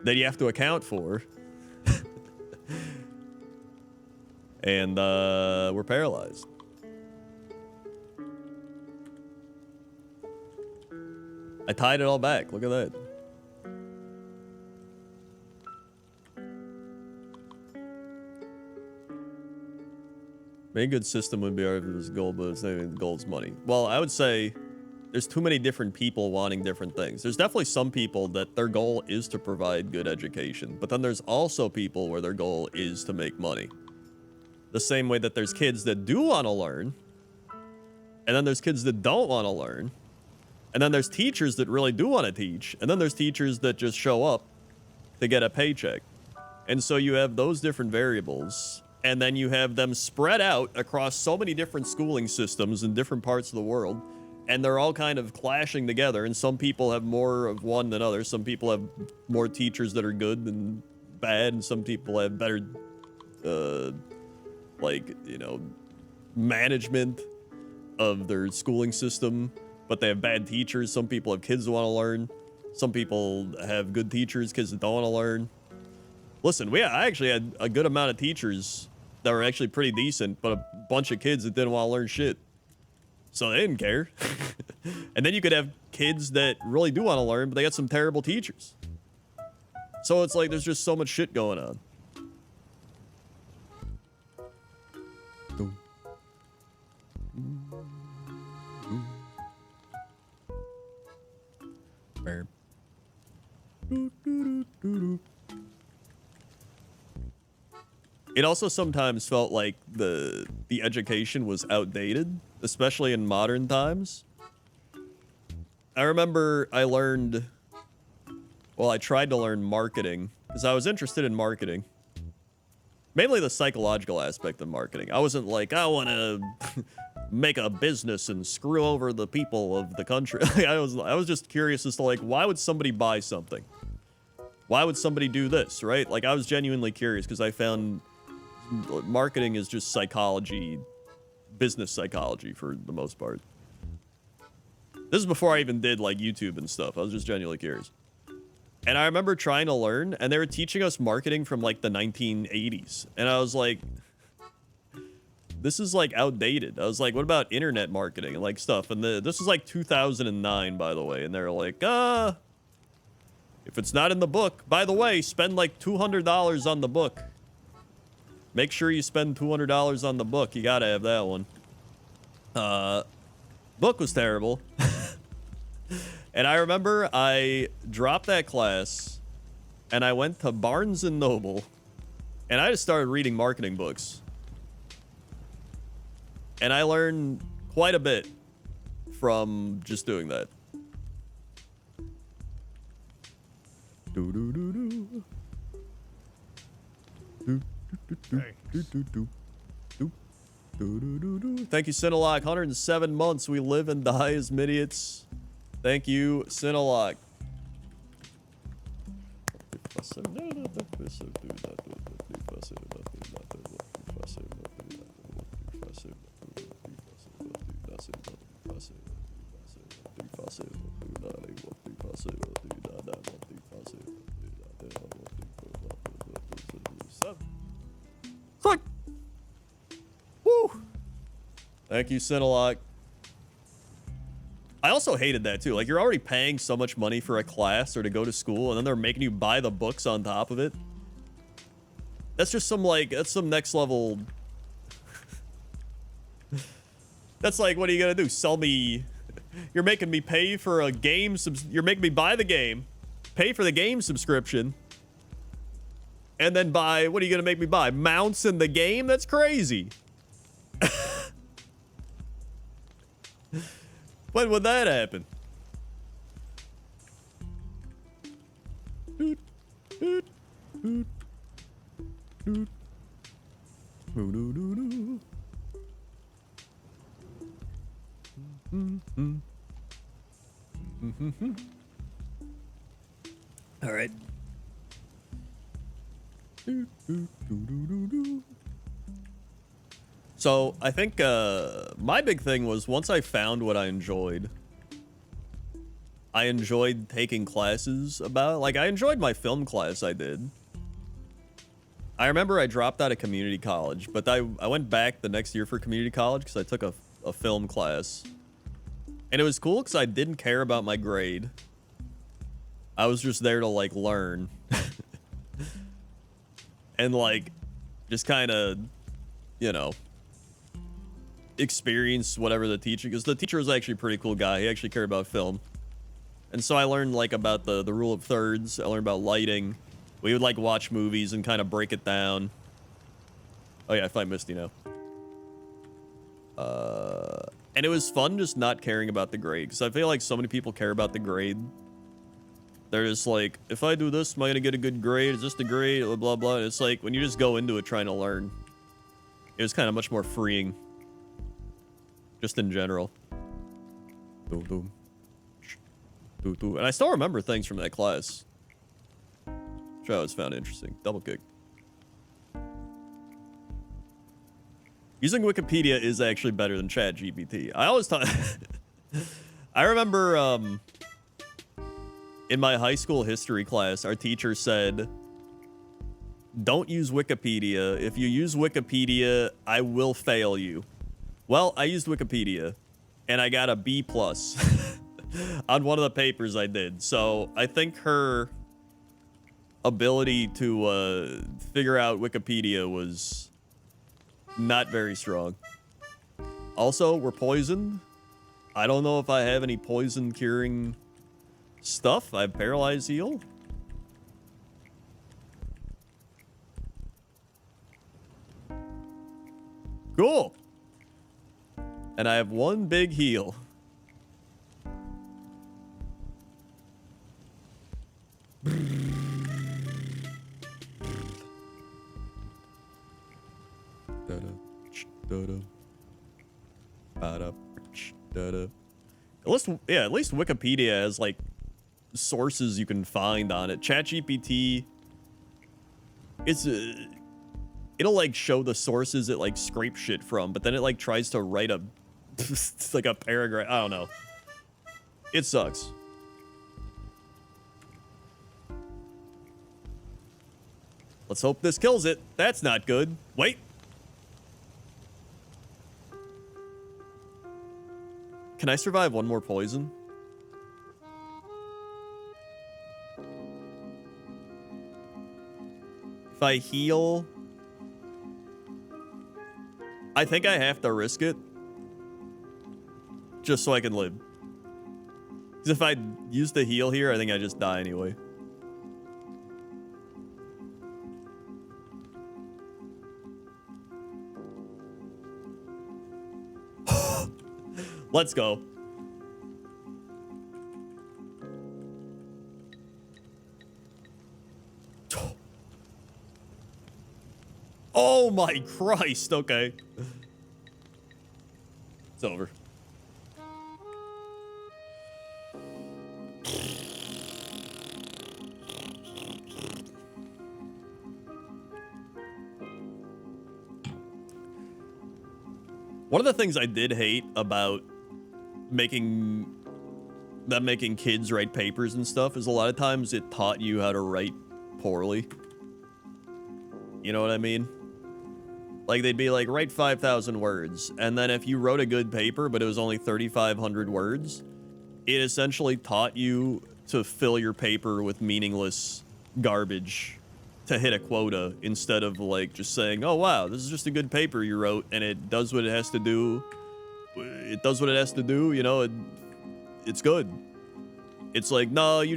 that you have to account for. And we're paralyzed. I tied it all back. Look at that. Main good system would be our goal, but it's not even the goal is money. Well, I would say there's too many different people wanting different things. There's definitely some people that their goal is to provide good education, but then there's also people where their goal is to make money. The same way that there's kids that do want to learn, and then there's kids that don't want to learn, and then there's teachers that really do want to teach, and then there's teachers that just show up to get a paycheck. And so you have those different variables, and then you have them spread out across so many different schooling systems in different parts of the world, and they're all kind of clashing together, and some people have more of one than others. Some people have more teachers that are good than bad, and some people have better, like, you know, management of their schooling system, but they have bad teachers. Some people have kids that want to learn. Some people have good teachers, kids that don't want to learn. Listen, I actually had a good amount of teachers that were actually pretty decent, but a bunch of kids that didn't want to learn shit. So they didn't care. And then you could have kids that really do want to learn, but they got some terrible teachers. So it's like there's just so much shit going on. It also sometimes felt like the education was outdated, especially in modern times. I remember I tried to learn marketing because I was interested in marketing. Mainly the psychological aspect of marketing. I wasn't like, I want to make a business and screw over the people of the country. I was just curious as to, like, why would somebody buy something? Why would somebody do this, right? Like, I was genuinely curious because I found marketing is just psychology, business psychology for the most part. This is before I even did, like, YouTube and stuff. I was just genuinely curious. And I remember trying to learn, and they were teaching us marketing from, like, the 1980s. And I was like, this is, like, outdated. I was like, what about internet marketing and, like, stuff? And this was, like, 2009, by the way. And they were like, if it's not in the book, by the way, spend, like, $200 on the book. Make sure you spend $200 on the book. You gotta have that one. Book was terrible. And I remember I dropped that class and I went to Barnes & Noble and I just started reading marketing books. And I learned quite a bit from just doing that. Thank you, Cinelock. 107 months. We live and die as idiots. Thank you, Cinelock. Woo! Thank you, Cinelock. I also hated that too. Like, you're already paying so much money for a class or to go to school, and then they're making you buy the books on top of it. That's just some, like, that's some next level. That's like, what are you gonna do? Sell me? You're making me pay for a game. You're making me buy the game, pay for the game subscription, and then buy. What are you gonna make me buy? Mounts in the game? That's crazy. When would that happen? All right. So I think my big thing was once I found what I enjoyed, I enjoyed taking classes about. Like, I enjoyed my film class I did. I remember I dropped out of community college, but I went back the next year for community college because I took a film class. And it was cool because I didn't care about my grade. I was just there to, like, learn. And, like, just kind of, you know, experience whatever the teacher... Because the teacher was actually a pretty cool guy. He actually cared about film. And so I learned, like, about the rule of thirds. I learned about lighting. We would, like, watch movies and kind of break it down. Oh, yeah, I find Misty now. And it was fun just not caring about the grade. Because I feel like so many people care about the grade. They're just like, if I do this, am I going to get a good grade? Is this the grade? Blah, blah, blah. And it's like, when you just go into it trying to learn, it was kind of much more freeing. Just in general. Boom, boom. Boom, boom. And I still remember things from that class. Which I always found interesting. Double kick. Using Wikipedia is actually better than ChatGPT. I always thought... I remember, in my high school history class, our teacher said, don't use Wikipedia. If you use Wikipedia, I will fail you. Well, I used Wikipedia, and I got a B+ on one of the papers I did. So I think her ability to figure out Wikipedia was not very strong. Also, we're poisoned. I don't know if I have any poison curing stuff. I have paralyzed heal. Cool. And I have one big heal. At least Wikipedia has, like, sources you can find on it. ChatGPT, it'll, like, show the sources it, like, scrapes shit from, but then it, like, tries to write a, like, a paragraph. I don't know. It sucks. Let's hope this kills it. That's not good. Wait. Can I survive one more poison? If I heal... I think I have to risk it. Just so I can live. Because if I use the heal here, I think I just die anyway. Let's go. Oh my Christ, okay. It's over. One of the things I did hate about making kids write papers and stuff is a lot of times it taught you how to write poorly. You know what I mean? Like, they'd be like, write 5,000 words. And then if you wrote a good paper, but it was only 3,500 words, it essentially taught you to fill your paper with meaningless garbage to hit a quota instead of, like, just saying, oh, wow, this is just a good paper you wrote, and it does what it has to do. It does what it has to do, you know, it's good. It's like, no, you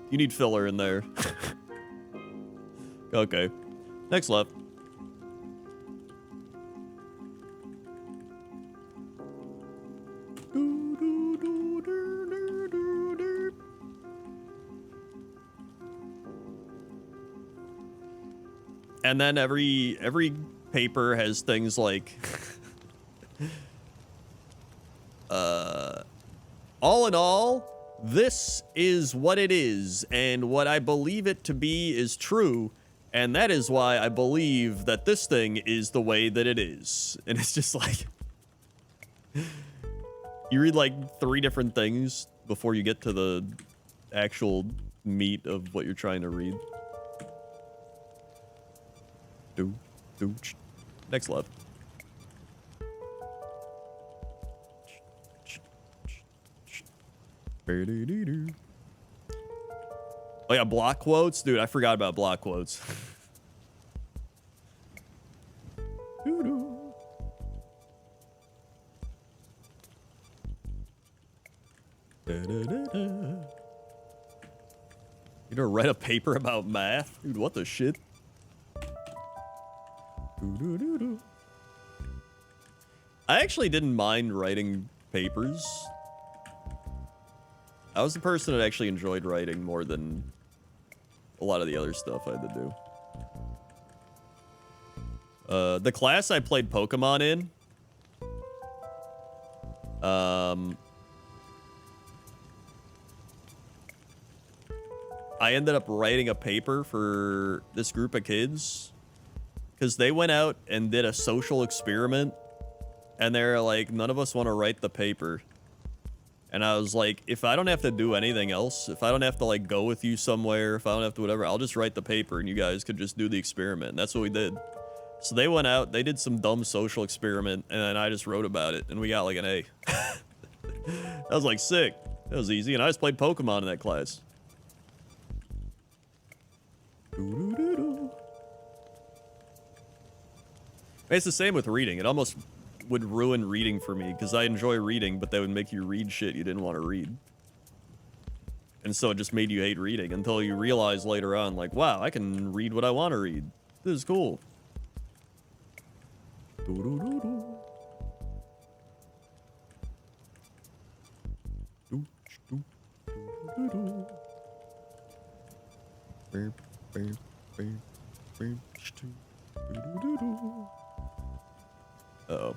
need filler in there. Okay. Next left. And then every paper has things like all in all, this is what it is, and what I believe it to be is true, and that is why I believe that this thing is the way that it is. And it's just like you read like 3 different things before you get to the actual meat of what you're trying to read. Next left. Oh yeah, block quotes? Dude, I forgot about block quotes. You gonna write a paper about math? Dude, what the shit? I actually didn't mind writing papers. I was the person that actually enjoyed writing more than a lot of the other stuff I had to do. The class I played Pokemon in, I ended up writing a paper for this group of kids because they went out and did a social experiment, and they're like, none of us want to write the paper. And I was like, if I don't have to do anything else, if I don't have to like go with you somewhere, if I don't have to whatever, I'll just write the paper and you guys could just do the experiment. And that's what we did. So they went out, they did some dumb social experiment, and then I just wrote about it, and we got like an A. That was like sick. That was easy, and I just played Pokemon in that class. It's the same with reading. It almost would ruin reading for me because I enjoy reading, but they would make you read shit you didn't want to read. And so it just made you hate reading until you realize later on, like, wow, I can read what I want to read. This is cool. Uh-oh.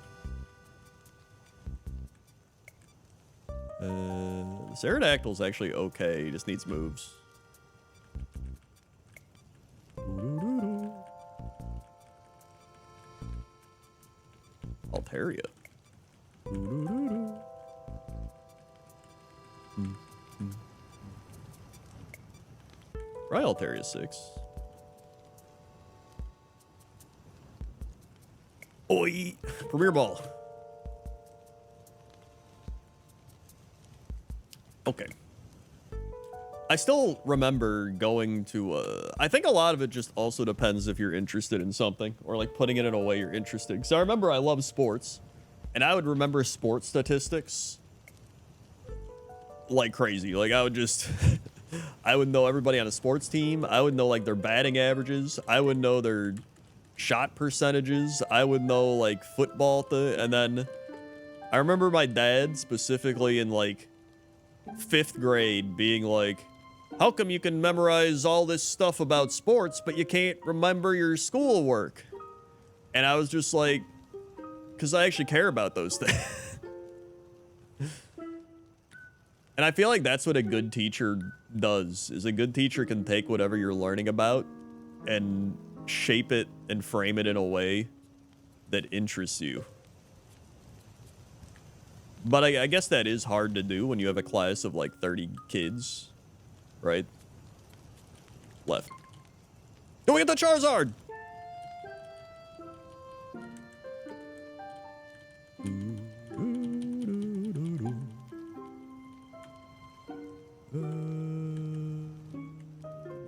This Aerodactyl's actually okay. He just needs moves. Altaria. Try Altaria 6. Oi! Premier Ball. Okay. I still remember going to, I think a lot of it just also depends if you're interested in something or like putting it in a way you're interested. Because I remember I love sports and I would remember sports statistics like crazy. Like I would just, I would know everybody on a sports team. I would know like their batting averages. I would know their shot percentages. I would know like football and then I remember my dad specifically in like 5th grade being like, how come you can memorize all this stuff about sports but you can't remember your schoolwork? And I was just like, because I actually care about those things. And I feel like that's what a good teacher does, is a good teacher can take whatever you're learning about and shape it and frame it in a way that interests you. But I guess that is hard to do when you have a class of like 30 kids, right? Left. Go get the Charizard!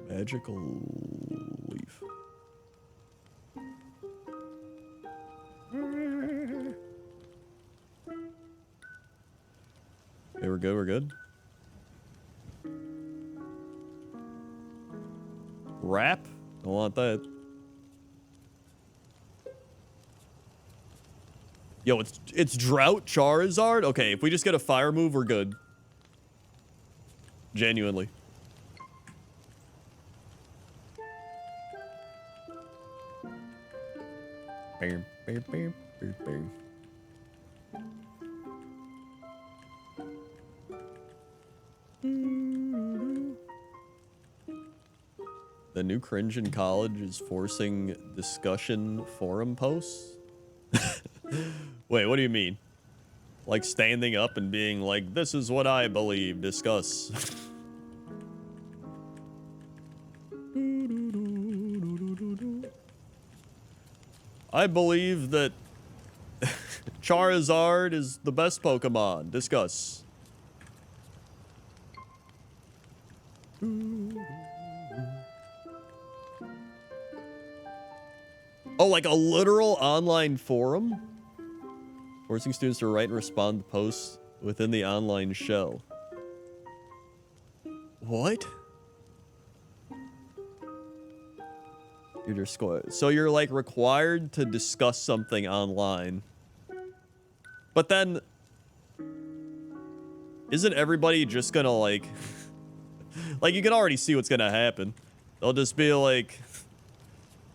Magical leaf. Okay, we're good, we're good. Wrap? Don't want that. Yo, it's Drought Charizard? Okay, if we just get a fire move, we're good. Genuinely. Bam, bam, bam, bam, bam. The new cringe in college is forcing discussion forum posts? Wait, what do you mean? Like standing up and being like, this is what I believe, discuss. I believe that Charizard is the best Pokemon, discuss. Oh, like a literal online forum? Forcing students to write and respond to posts within the online shell. What? You're just so you're like required to discuss something online. But then isn't everybody just gonna like like you can already see what's gonna happen. They'll just be like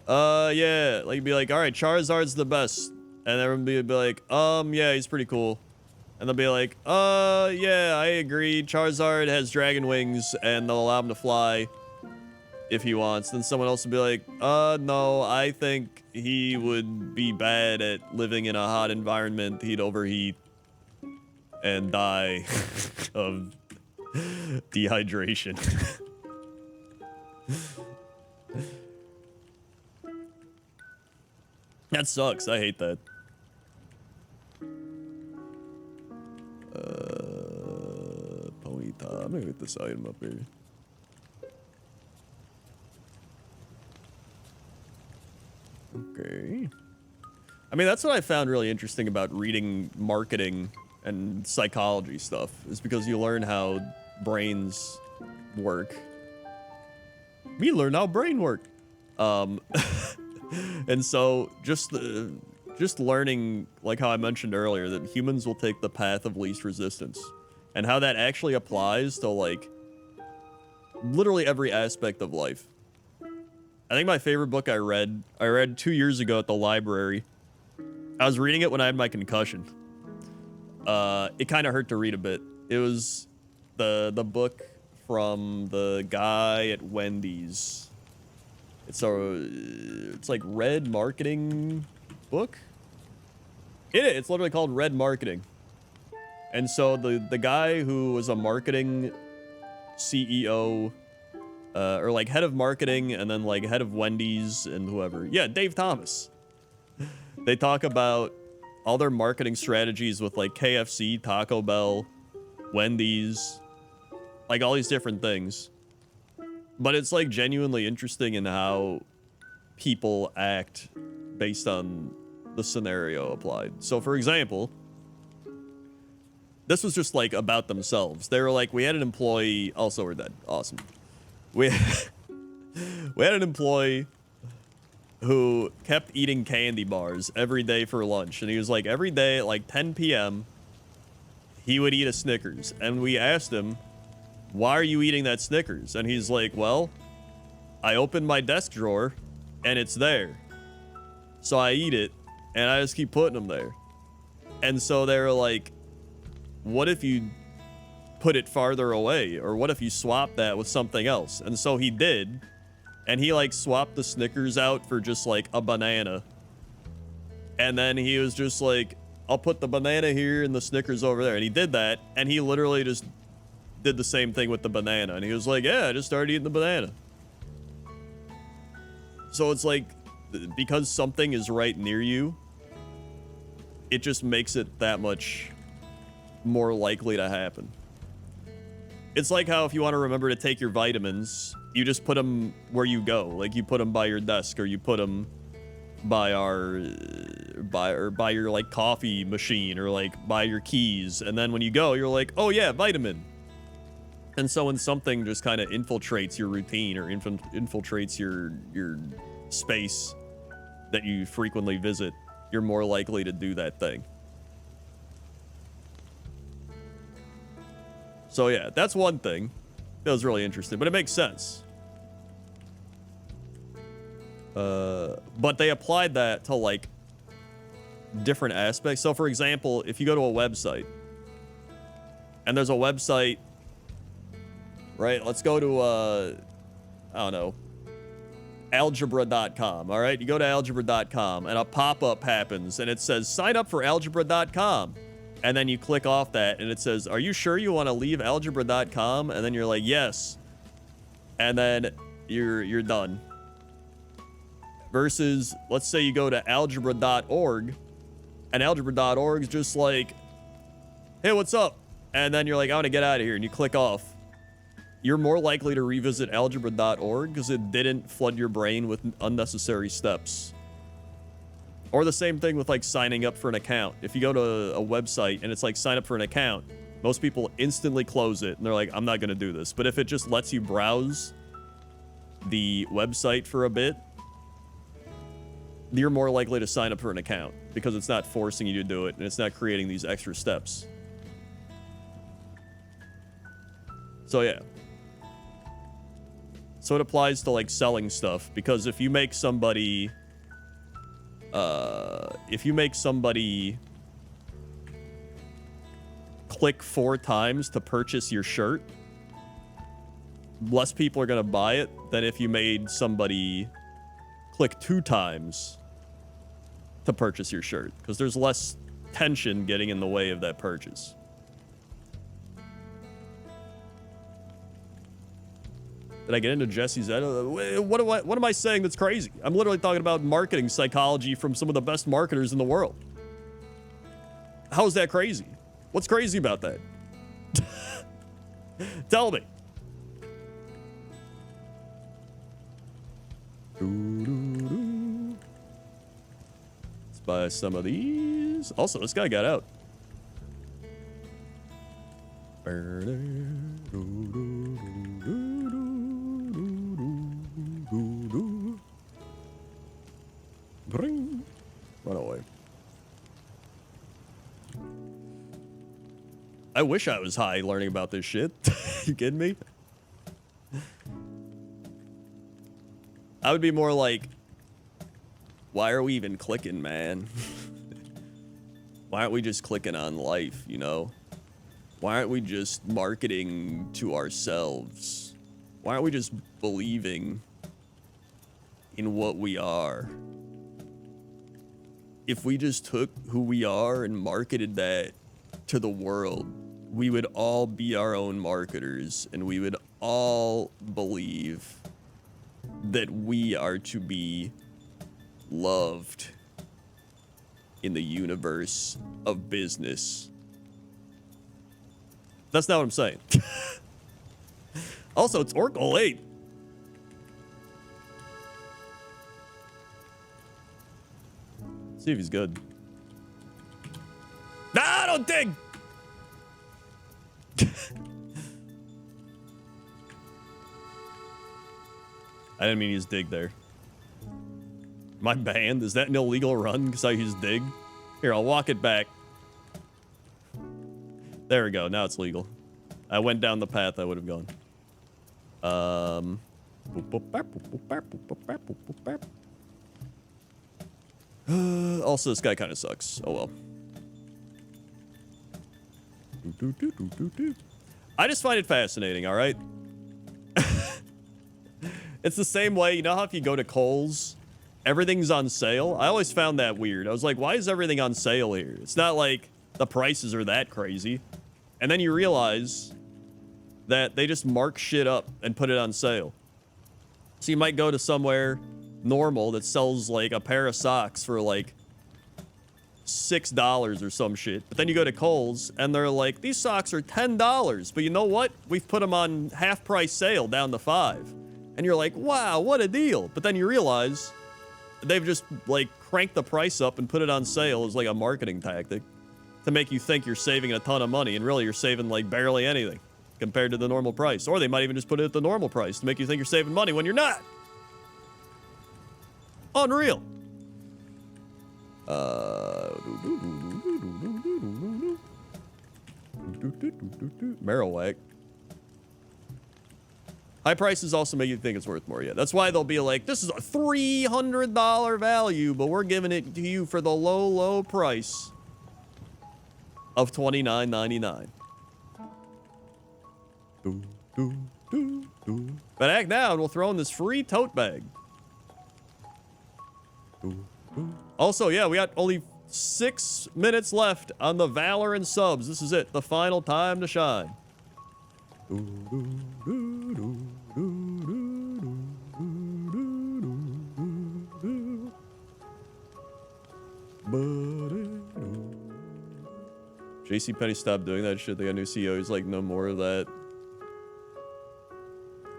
yeah, like be like, all right, Charizard's the best. And everyone be like, yeah, he's pretty cool. And they'll be like, yeah, I agree. Charizard has dragon wings and they'll allow him to fly if he wants. Then someone else will be like, no, I think he would be bad at living in a hot environment. He'd overheat and die of dehydration. That sucks. I hate that. Ponyta. I'm gonna get this item up here. Okay. I mean, that's what I found really interesting about reading marketing and psychology stuff, is because you learn how brains work. We learn how brain work. And so just learning, like how I mentioned earlier, that humans will take the path of least resistance, and how that actually applies to like literally every aspect of life. I think my favorite book I read 2 years ago at the library. I was reading it when I had my concussion. It kind of hurt to read a bit. It was the book from the guy at Wendy's. It's like Red Marketing book. It's literally called Red Marketing. And so the guy who was a marketing CEO, or like head of marketing, and then like head of Wendy's and whoever. Yeah, Dave Thomas. They talk about all their marketing strategies with like KFC, Taco Bell, Wendy's, like all these different things. But it's like genuinely interesting in how people act based on the scenario applied. So for example, this was just like about themselves. They were like, we had an employee, also we're dead, awesome. We had an employee who kept eating candy bars every day for lunch. And he was like, every day at like 10 p.m., he would eat a Snickers. And we asked him, why are you eating that Snickers? And he's like, well, I opened my desk drawer and it's there. So I eat it and I just keep putting them there. And so they were like, what if you put it farther away? Or what if you swap that with something else? And so he did. And he like swapped the Snickers out for just like a banana. And then he was just like, I'll put the banana here and the Snickers over there. And he did that. And he literally just did the same thing with the banana. And he was like, yeah, I just started eating the banana. So it's like, because something is right near you, it just makes it that much more likely to happen. It's like how if you want to remember to take your vitamins, you just put them where you go. Like you put them by your desk, or you put them by by your like coffee machine, or like by your keys. And then when you go, you're like, oh yeah, vitamin. And so when something just kind of infiltrates your routine, or infiltrates your space that you frequently visit, you're more likely to do that thing. So yeah, that's one thing. That was really interesting, but it makes sense. But they applied that to like different aspects. So for example, if you go to a website, and there's a website, right? Let's go to, I don't know, algebra.com, all right? You go to algebra.com, and a pop-up happens, and it says, sign up for algebra.com. And then you click off that and it says, are you sure you want to leave algebra.com? And then you're like, yes. And then you're done. Versus, let's say you go to algebra.org and algebra.org is just like, hey, what's up? And then you're like, I want to get out of here. And you click off. You're more likely to revisit algebra.org because it didn't flood your brain with unnecessary steps. Or the same thing with like signing up for an account. If you go to a website and it's like sign up for an account, most people instantly close it and they're like, I'm not going to do this. But if it just lets you browse the website for a bit, you're more likely to sign up for an account because it's not forcing you to do it and it's not creating these extra steps. So yeah. So it applies to like selling stuff because if you make somebody click 4 times to purchase your shirt, less people are going to buy it than if you made somebody click 2 times to purchase your shirt because there's less tension getting in the way of that purchase. Did I get into Jesse's? What am I saying that's crazy? I'm literally talking about marketing psychology from some of the best marketers in the world. How is that crazy? What's crazy about that? Tell me. Let's buy some of these. Also, this guy got out. Run away. I wish I was high learning about this shit. You kidding me? I would be more like, why are we even clicking, man? Why aren't we just clicking on life, you know? Why aren't we just marketing to ourselves? Why aren't we just believing in what we are? If we just took who we are and marketed that to the world, we would all be our own marketers and we would all believe that we are to be loved in the universe of business. That's not what I'm saying. Also, it's Oracle 8. See if he's good. Nah, don't dig! I didn't mean to use dig there. My banned? Is that an illegal run because I used dig? Here, I'll walk it back. There we go. Now it's legal. I went down the path I would have gone. Also, this guy kind of sucks. Oh well. I just find it fascinating, all right? It's the same way, you know how if you go to Kohl's, everything's on sale? I always found that weird. I was like, why is everything on sale here? It's not like the prices are that crazy. And then you realize that they just mark shit up and put it on sale. So you might go to somewhere normal that sells like a pair of socks for like $6 or some shit. But then you go to Kohl's and they're like, these socks are $10. But you know what? We've put them on half price sale down to $5. And you're like, wow, what a deal. But then you realize they've just like cranked the price up and put it on sale as like a marketing tactic to make you think you're saving a ton of money. And really you're saving like barely anything compared to the normal price. Or they might even just put it at the normal price to make you think you're saving money when you're not. Unreal. Marowak. High prices also make you think it's worth more. Yeah, that's why they'll be like, this is a $300 value, but we're giving it to you for the low, low price of $29.99. But act now and we'll throw in this free tote bag. Also, yeah, we got only 6 minutes left on the Valorant subs. This is it. The final time to shine. JCPenney stopped doing that shit. They got a new CEO. He's like, no more of that.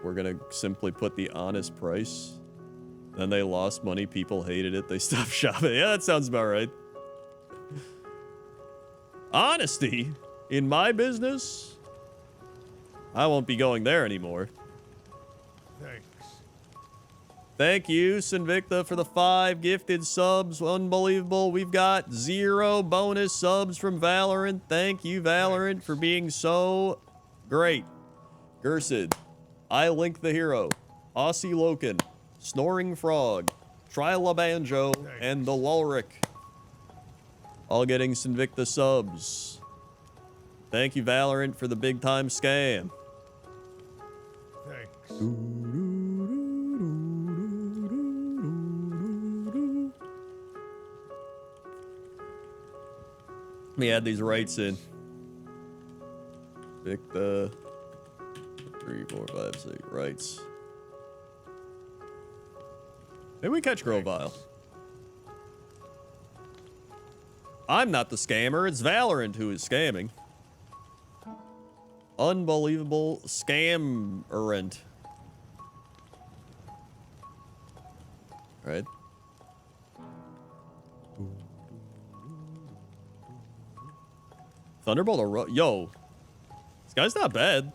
We're gonna simply put the honest price. Then they lost money. People hated it. They stopped shopping. Yeah, that sounds about right. Honesty in my business? I won't be going there anymore. Thanks. Thank you, Sinvicta, for the 5 gifted subs. Unbelievable. We've got 0 bonus subs from Valorant. Thank you, Valorant, for being so great. Gersid, I Link the Hero, Aussie Loken, Snoring Frog, Tryla Banjo, and the Lulric. All getting Sinvicta subs. Thank you, Valorant, for the big time scam. Thanks. Let me add these rights in. Victa. 3, 4, 5, 6 rights. Maybe we catch Grovile. I'm not the scammer. It's Valorant who is scamming. Unbelievable scammerant. Right? Thunderbolt, yo, this guy's not bad.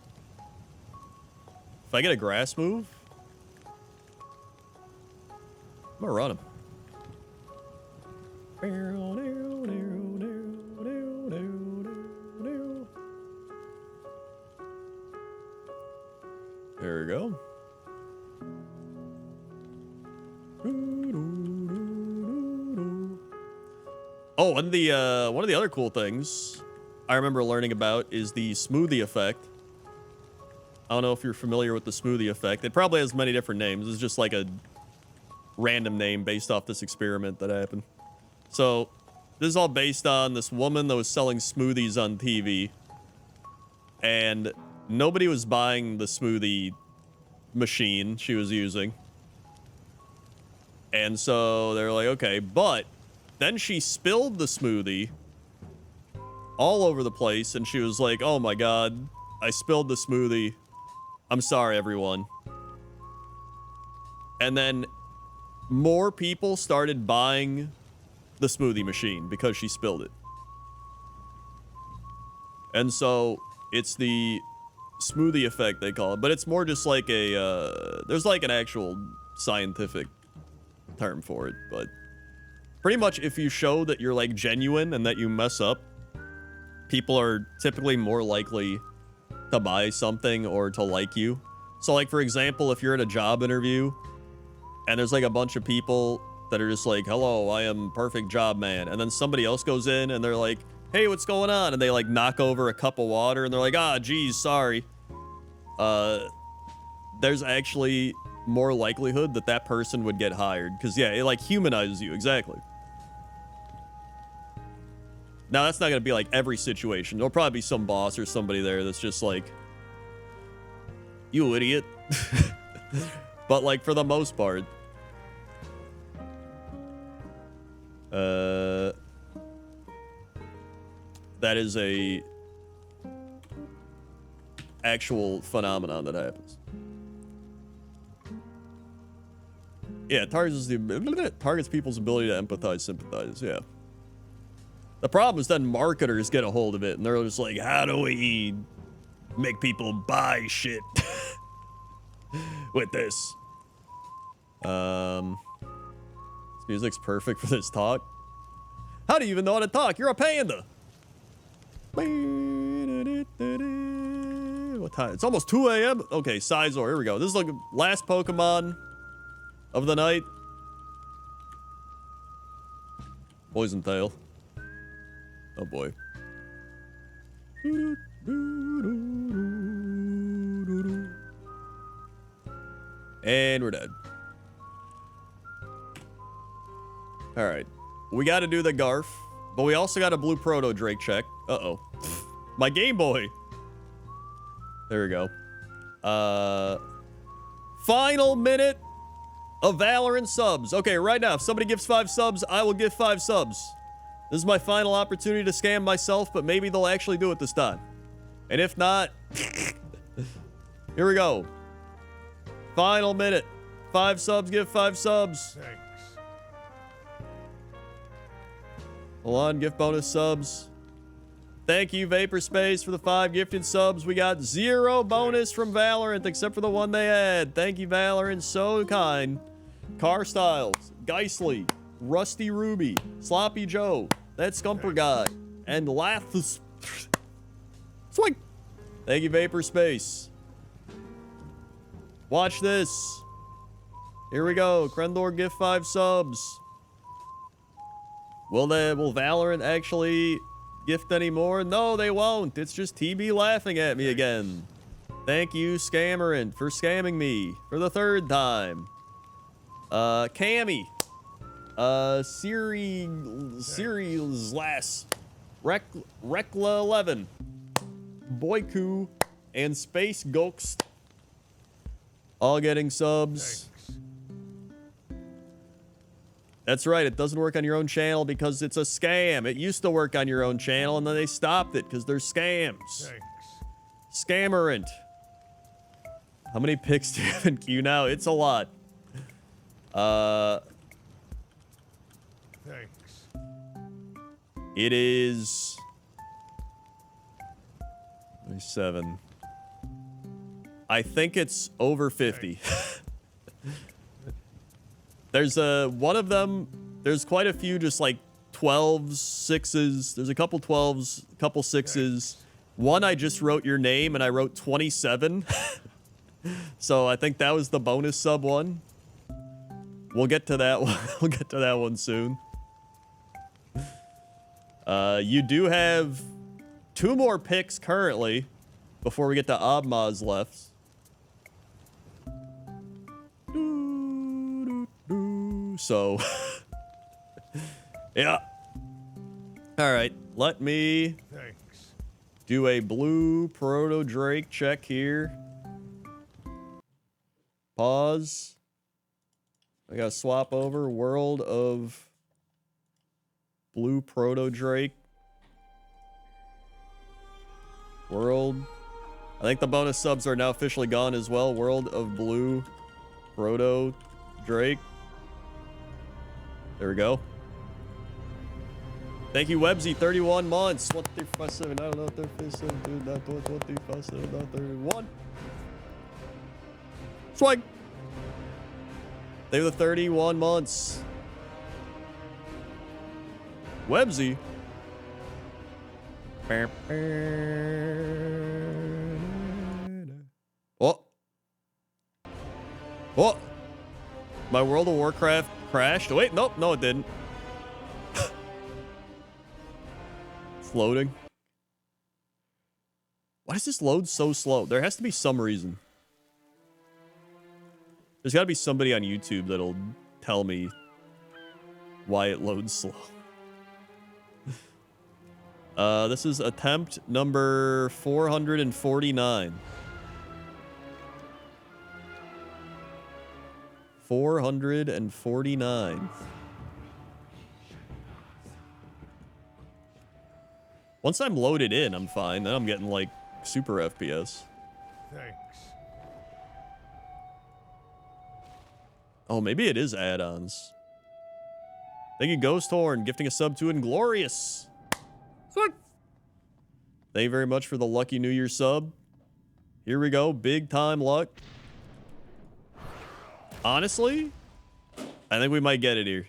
If I get a grass move, I'm gonna run him. There we go. Oh, and the one of the other cool things I remember learning about is the smoothie effect. I don't know if you're familiar with the smoothie effect. It probably has many different names. It's just like a random name based off this experiment that happened. So this is all based on this woman that was selling smoothies on TV. And nobody was buying the smoothie machine she was using. And so they're like, okay, but then she spilled the smoothie all over the place, and she was like, oh my god, I spilled the smoothie. I'm sorry, everyone. And then more people started buying the smoothie machine because she spilled it. And so it's the smoothie effect, they call it, but it's more just like a, there's like an actual scientific term for it, but pretty much if you show that you're like genuine and that you mess up, people are typically more likely to buy something or to like you. So like, for example, if you're at a job interview and there's like a bunch of people that are just like, hello, I am perfect job man. And then somebody else goes in and they're like, hey, what's going on? And they like knock over a cup of water and they're like, ah, geez, sorry. There's actually more likelihood that that person would get hired. Because yeah, it like humanizes you, exactly. Now, that's not going to be like every situation. There'll probably be some boss or somebody there that's just like, you idiot. But like for the most part, that is a actual phenomenon that happens. Yeah, targets people's ability to empathize, sympathize, yeah. The problem is then marketers get a hold of it and they're just like, how do we make people buy shit with this? This music's perfect for this talk. How do you even know how to talk? You're a panda. What time? It's almost 2 a.m. Okay, Sizor, here we go. This is like the last Pokemon of the night. Poison Tail. Oh boy. And we're dead. All right. We got to do the Garf. But we also got a blue proto Drake check. Uh-oh. My Game Boy. There we go. Final minute of Valorant subs. Okay, right now, if somebody gives 5 subs, I will give 5 subs. This is my final opportunity to scam myself, but maybe they'll actually do it this time. And if not, here we go. Final minute. 5 subs, give 5 subs. Thanks. Hold on, gift bonus subs. Thank you, Vaporspace, for the 5 gifted subs. We got 0 bonus from Valorant, except for the one they had. Thank you, Valorant. So kind. Car Styles, Geisly, Rusty Ruby, Sloppy Joe, that Scumper guy, and Lathus. Swing. Thank you, Vaporspace. Watch this. Here we go. Krendor gift 5 subs. Will Valorant actually gift anymore? No, they won't. It's just TB laughing at me again. Thank you, Scammerant, for scamming me for the 3rd time. Cammy. Siri's last. Rekla 11. Boyku and Space Ghost. All getting subs. Thanks. That's right, it doesn't work on your own channel because it's a scam. It used to work on your own channel and then they stopped it because they're scams. Thanks. Scammerant. How many picks do you have in queue now? It's a lot. Thanks. It is 27. I think it's over 50. There's one of them, there's quite a few just like 12s, 6s. There's a couple 12s, a couple 6s. One I just wrote your name and I wrote 27. So I think that was the bonus sub one. We'll get to that one. We'll get to that one soon. You do have 2 more picks currently before we get to Abmaz left. So, yeah. All right, let me Thanks. do a blue proto Drake check here. Pause. I gotta swap over world of blue proto Drake. World. I think the bonus subs are now officially gone as well. World of blue proto Drake. There we go. Thank you, Websy. 31 months. 1, 3, 5, 7. I don't know. 37, 2, 9, 12, 12, 3, 5, 7, 9, 31. Swag. They were the 31 months. Websy. Oh. Oh. My World of Warcraft crashed. Wait, nope. No, it didn't. It's loading. Why does this load so slow? There has to be some reason. There's got to be somebody on YouTube that'll tell me why it loads slow. This is attempt number 449. 449. Once I'm loaded in, I'm fine. Then I'm getting like super FPS. Thanks. Oh, maybe it is add-ons. Thank you, Ghost Horn, gifting a sub to Inglorious. Thank you very much for the Lucky New Year sub. Here we go. Big time luck. Honestly, I think we might get it here.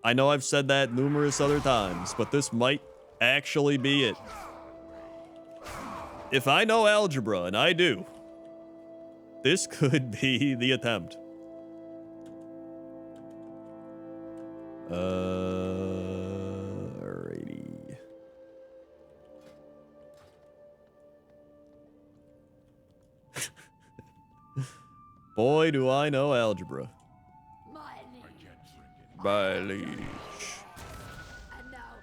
I know I've said that numerous other times, but this might actually be it. If I know algebra, and I do, this could be the attempt. Alrighty. Boy, do I know algebra. My liege. By leech. And now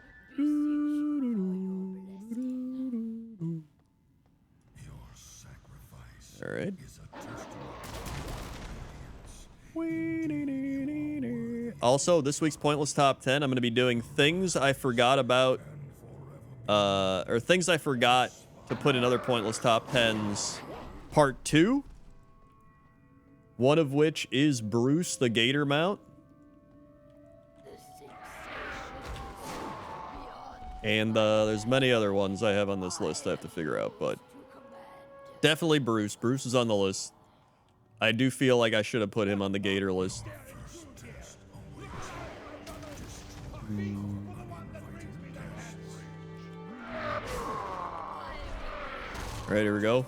All right. Also, this week's Pointless Top 10, I'm going to be doing things I forgot about, or things I forgot to put in other Pointless Top 10s, Part 2. One of which is Bruce the Gator Mount. And there's many other ones I have on this list I have to figure out, but definitely Bruce. Bruce is on the list. I do feel like I should have put him on the Gator list. All right, here we go.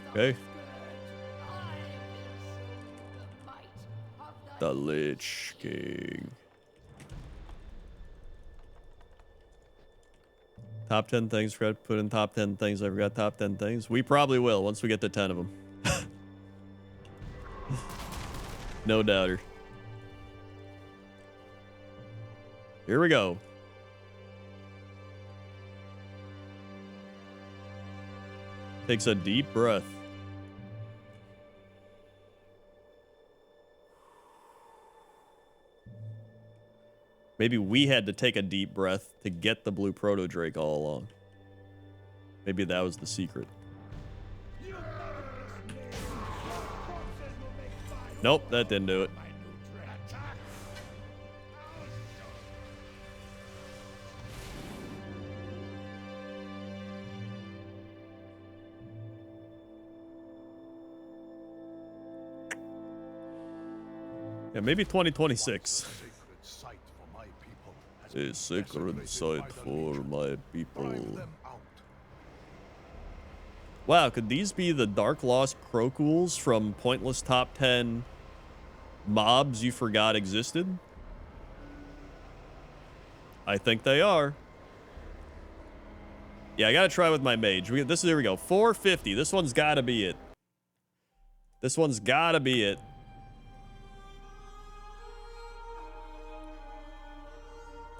Okay. The Lich King. Top 10 things. Forgot to put in top 10 things. I forgot top 10 things. We probably will once we get to 10 of them. No doubter. Here we go. Takes a deep breath. Maybe we had to take a deep breath to get the blue proto drake all along. Maybe that was the secret. Nope, that didn't do it. Yeah, maybe 2026. A sacred site for my people. Wow, could these be the Dark Lost Crocules from Pointless Top 10 mobs you forgot existed? I think they are. Yeah, I gotta try with my mage. Here we go. 450. This one's gotta be it. This one's gotta be it.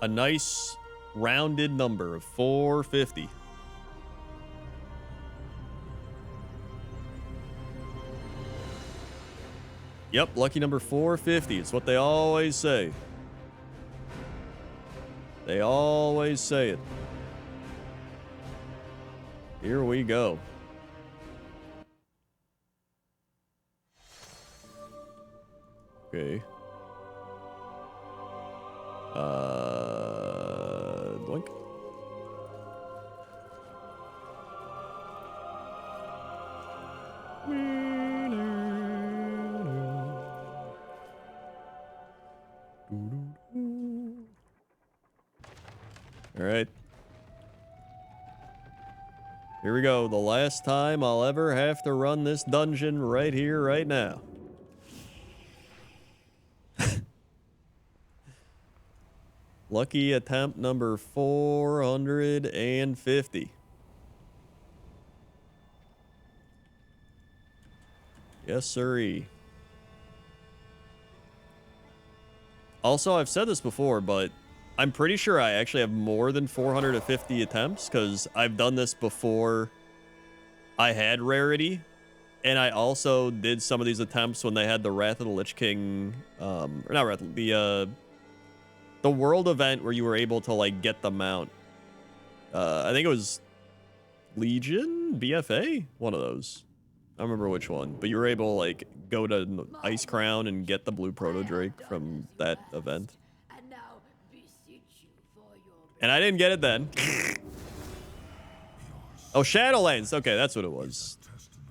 A nice rounded number of 450. Yep, lucky number 450. It's what they always say. They always say it. Here we go. Okay. Doink. All right. Here we go. The last time I'll ever have to run this dungeon right here, right now. Lucky attempt number 450. Yes, sirree. Also, I've said this before, but I'm pretty sure I actually have more than 450 attempts because I've done this before I had rarity. And I also did some of these attempts when they had the Wrath of the Lich King, or not Wrath, the world event where you were able to, like, get the mount. I think it was Legion? BFA? One of those. I don't remember which one. But you were able to, like, go to Ice Crown and get the blue proto drake from that event. And I didn't get it then. Oh, Shadowlands. Okay, that's what it was.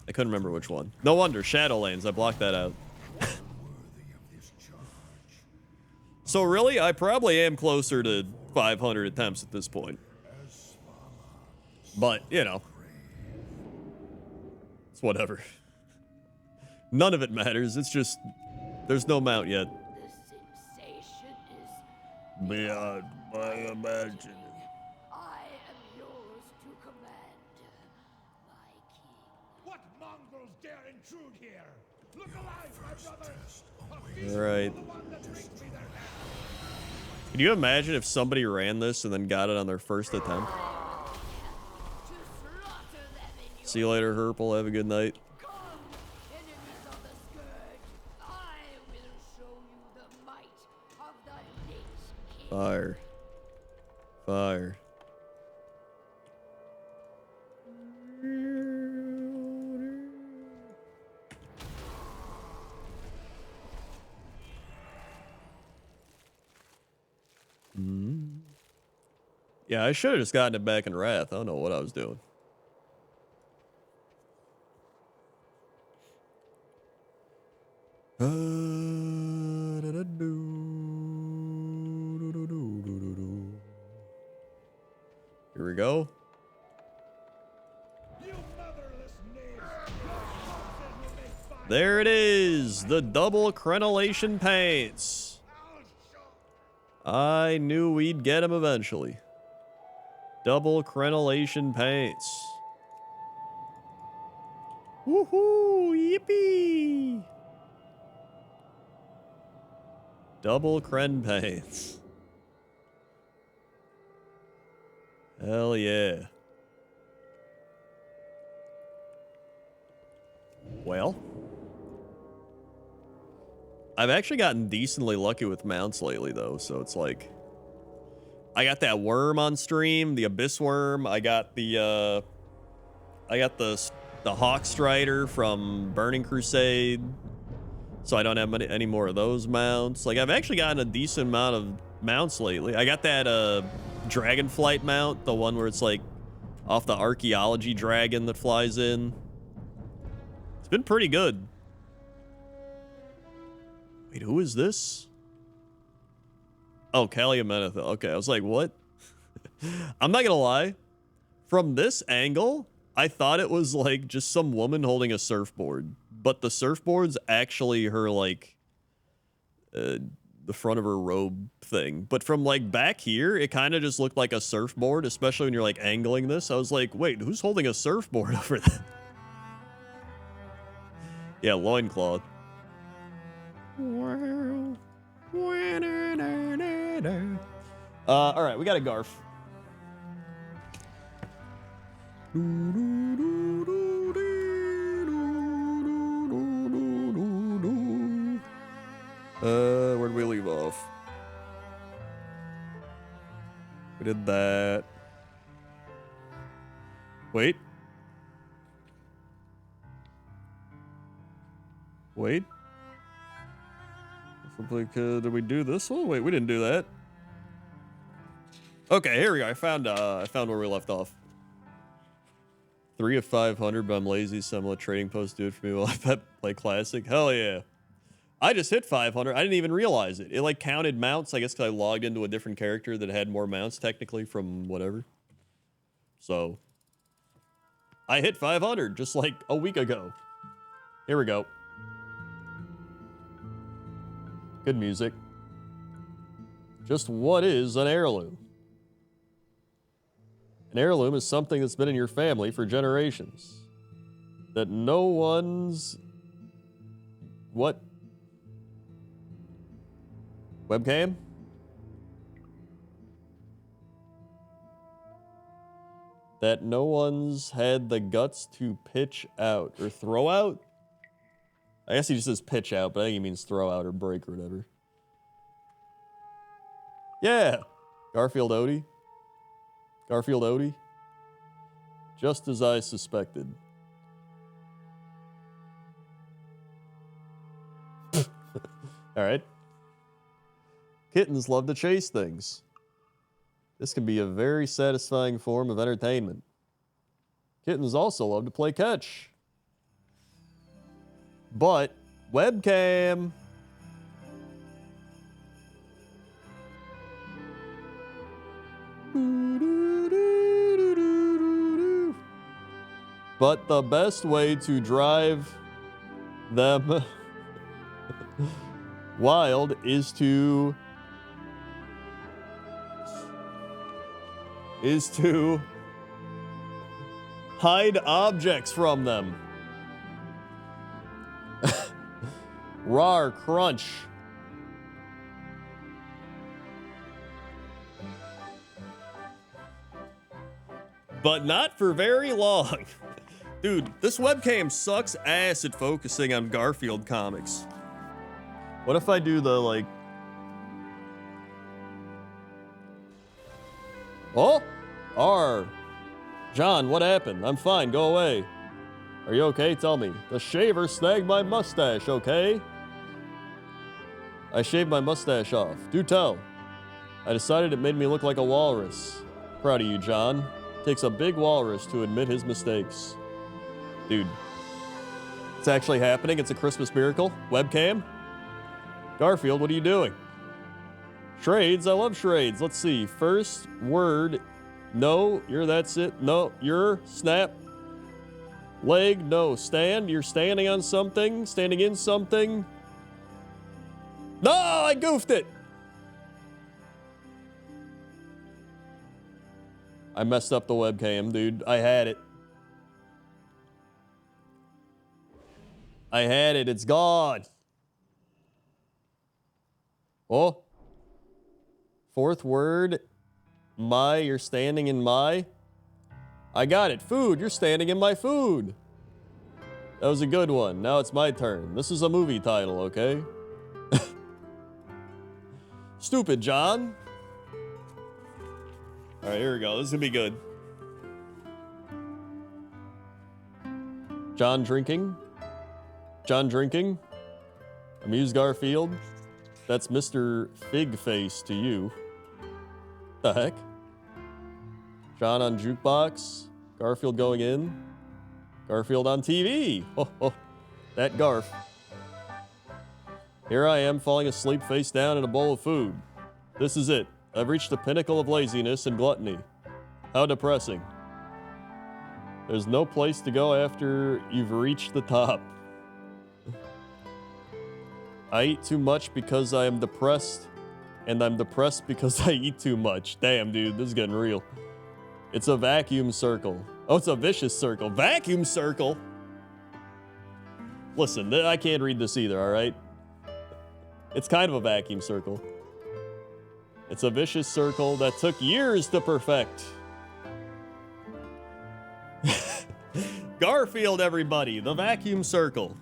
I couldn't remember which one. No wonder. Shadowlands. I blocked that out. So really, I probably am closer to 500 attempts at this point. But, you know. It's whatever. None of it matters. It's just, there's no mount yet. The sensation is beyond my imagining. I am yours to command, my king. What mongrels dare intrude here? Look alive, my brother! All right. Can you imagine if somebody ran this and then got it on their first attempt? See you later, Herpel. Have a good night. Come, enemies of the Scourge. I will show you the might of the Lich King. Fire. Fire. Yeah, I should have just gotten it back in Wrath. I don't know what I was doing. Here we go. You motherless knaves! Your corpses will make fire. There it is, the double crenellation paints. I'll show. I knew we'd get them eventually. Double crenellation paints. Woohoo! Yippee! Double cren paints. Hell yeah. Well, I've actually gotten decently lucky with mounts lately, though, so it's like I got that worm on stream, the Abyss Worm. I got the Hawk Strider from Burning Crusade, so I don't have any more of those mounts. Like, I've actually gotten a decent amount of mounts lately. I got that Dragonflight mount, the one where it's like off the archaeology dragon that flies in. It's been pretty good. Wait, who is this? Oh, Calumenetha. Okay, I was like, what? I'm not gonna lie. From this angle, I thought it was like just some woman holding a surfboard. But the surfboard's actually her, like, the front of her robe thing. But from, like, back here, it kind of just looked like a surfboard, especially when you're, like, angling this. I was like, wait, who's holding a surfboard over there? Yeah, loincloth. All right, we got a Garf. Where'd we leave off? We did that. Wait. Wait. Did we do this one? Wait, we didn't do that. Okay, here we go. I found where we left off. 3 of 500, but I'm lazy, so I'm gonna let Trading Post do it for me while I play Classic. Hell yeah. I just hit 500. I didn't even realize it. It like counted mounts, I guess, because I logged into a different character that had more mounts technically from whatever. So I hit 500 just like a week ago. Here we go. Good music. Just what is an heirloom? An heirloom is something that's been in your family for generations. That no one's... What? Webcam? That no one's had the guts to pitch out or throw out? I guess he just says pitch out, but I think he means throw out or break or whatever. Yeah! Garfield Odie. Garfield Odie. Just as I suspected. Alright. Kittens love to chase things. This can be a very satisfying form of entertainment. Kittens also love to play catch. But, webcam. But the best way to drive them wild is to hide objects from them. Rawr, crunch. But not for very long. Dude, this webcam sucks ass at focusing on Garfield comics. What if I do the, like... Oh? R. John, what happened? I'm fine, go away. Are you okay? Tell me. The shaver snagged my mustache, okay? I shaved my mustache off. Do tell. I decided it made me look like a walrus. Proud of you, John. Takes a big walrus to admit his mistakes. Dude. It's actually happening. It's a Christmas miracle. Webcam? Garfield, what are you doing? Charades? I love charades. Let's see. First word. No. You're that's it. No. You're snap. Leg. No. Stand. You're standing on something. Standing in something. No, I goofed it. I messed up the webcam, dude. I had it. I had it. It's gone. Oh. Fourth word. My. You're standing in my. I got it. Food. You're standing in my food. That was a good one. Now it's my turn. This is a movie title, okay? Stupid, John. All right, here we go. This is gonna be good. John drinking. John drinking. Amuse Garfield. That's Mr. Fig Face to you. The heck? John on jukebox. Garfield going in. Garfield on TV. Oh, oh. That Garf. Here I am falling asleep face down in a bowl of food. This is it. I've reached the pinnacle of laziness and gluttony. How depressing. There's no place to go after you've reached the top. I eat too much because I am depressed, and I'm depressed because I eat too much. Damn, dude, this is getting real. It's a vacuum circle. Oh, it's a vicious circle. Vacuum circle? Listen, I can't read this either, all right? It's kind of a vacuum circle. It's a vicious circle that took years to perfect. Garfield, everybody, the vacuum circle.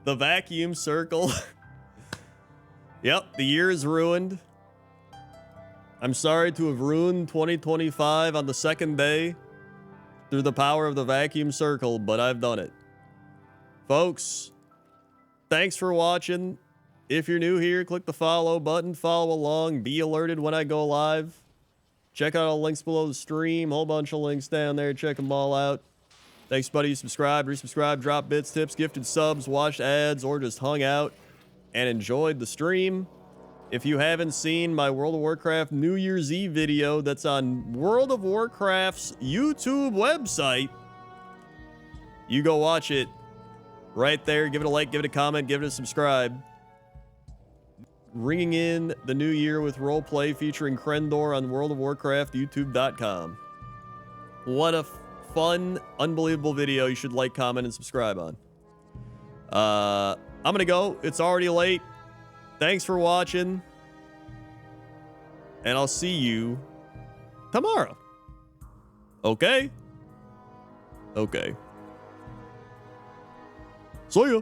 The vacuum circle. Yep, the year is ruined. I'm sorry to have ruined 2025 on the second day through the power of the vacuum circle, but I've done it. Folks, thanks for watching. If you're new here, click the follow button, follow along, be alerted when I go live. Check out all the links below the stream, whole bunch of links down there, check them all out. Thanks, buddy. Subscribe, resubscribe, drop bits, tips, gifted subs, watched ads, or just hung out and enjoyed the stream. If you haven't seen my World of Warcraft New Year's Eve video that's on World of Warcraft's YouTube website, you go watch it right there. Give it a like, give it a comment, give it a subscribe. Ringing in the new year with roleplay featuring Krendor on World of Warcraft YouTube.com. What a fun, unbelievable video. You should like, comment, and subscribe on. I'm gonna go. It's already late. Thanks for watching. And I'll see you tomorrow. Okay? Okay. See ya.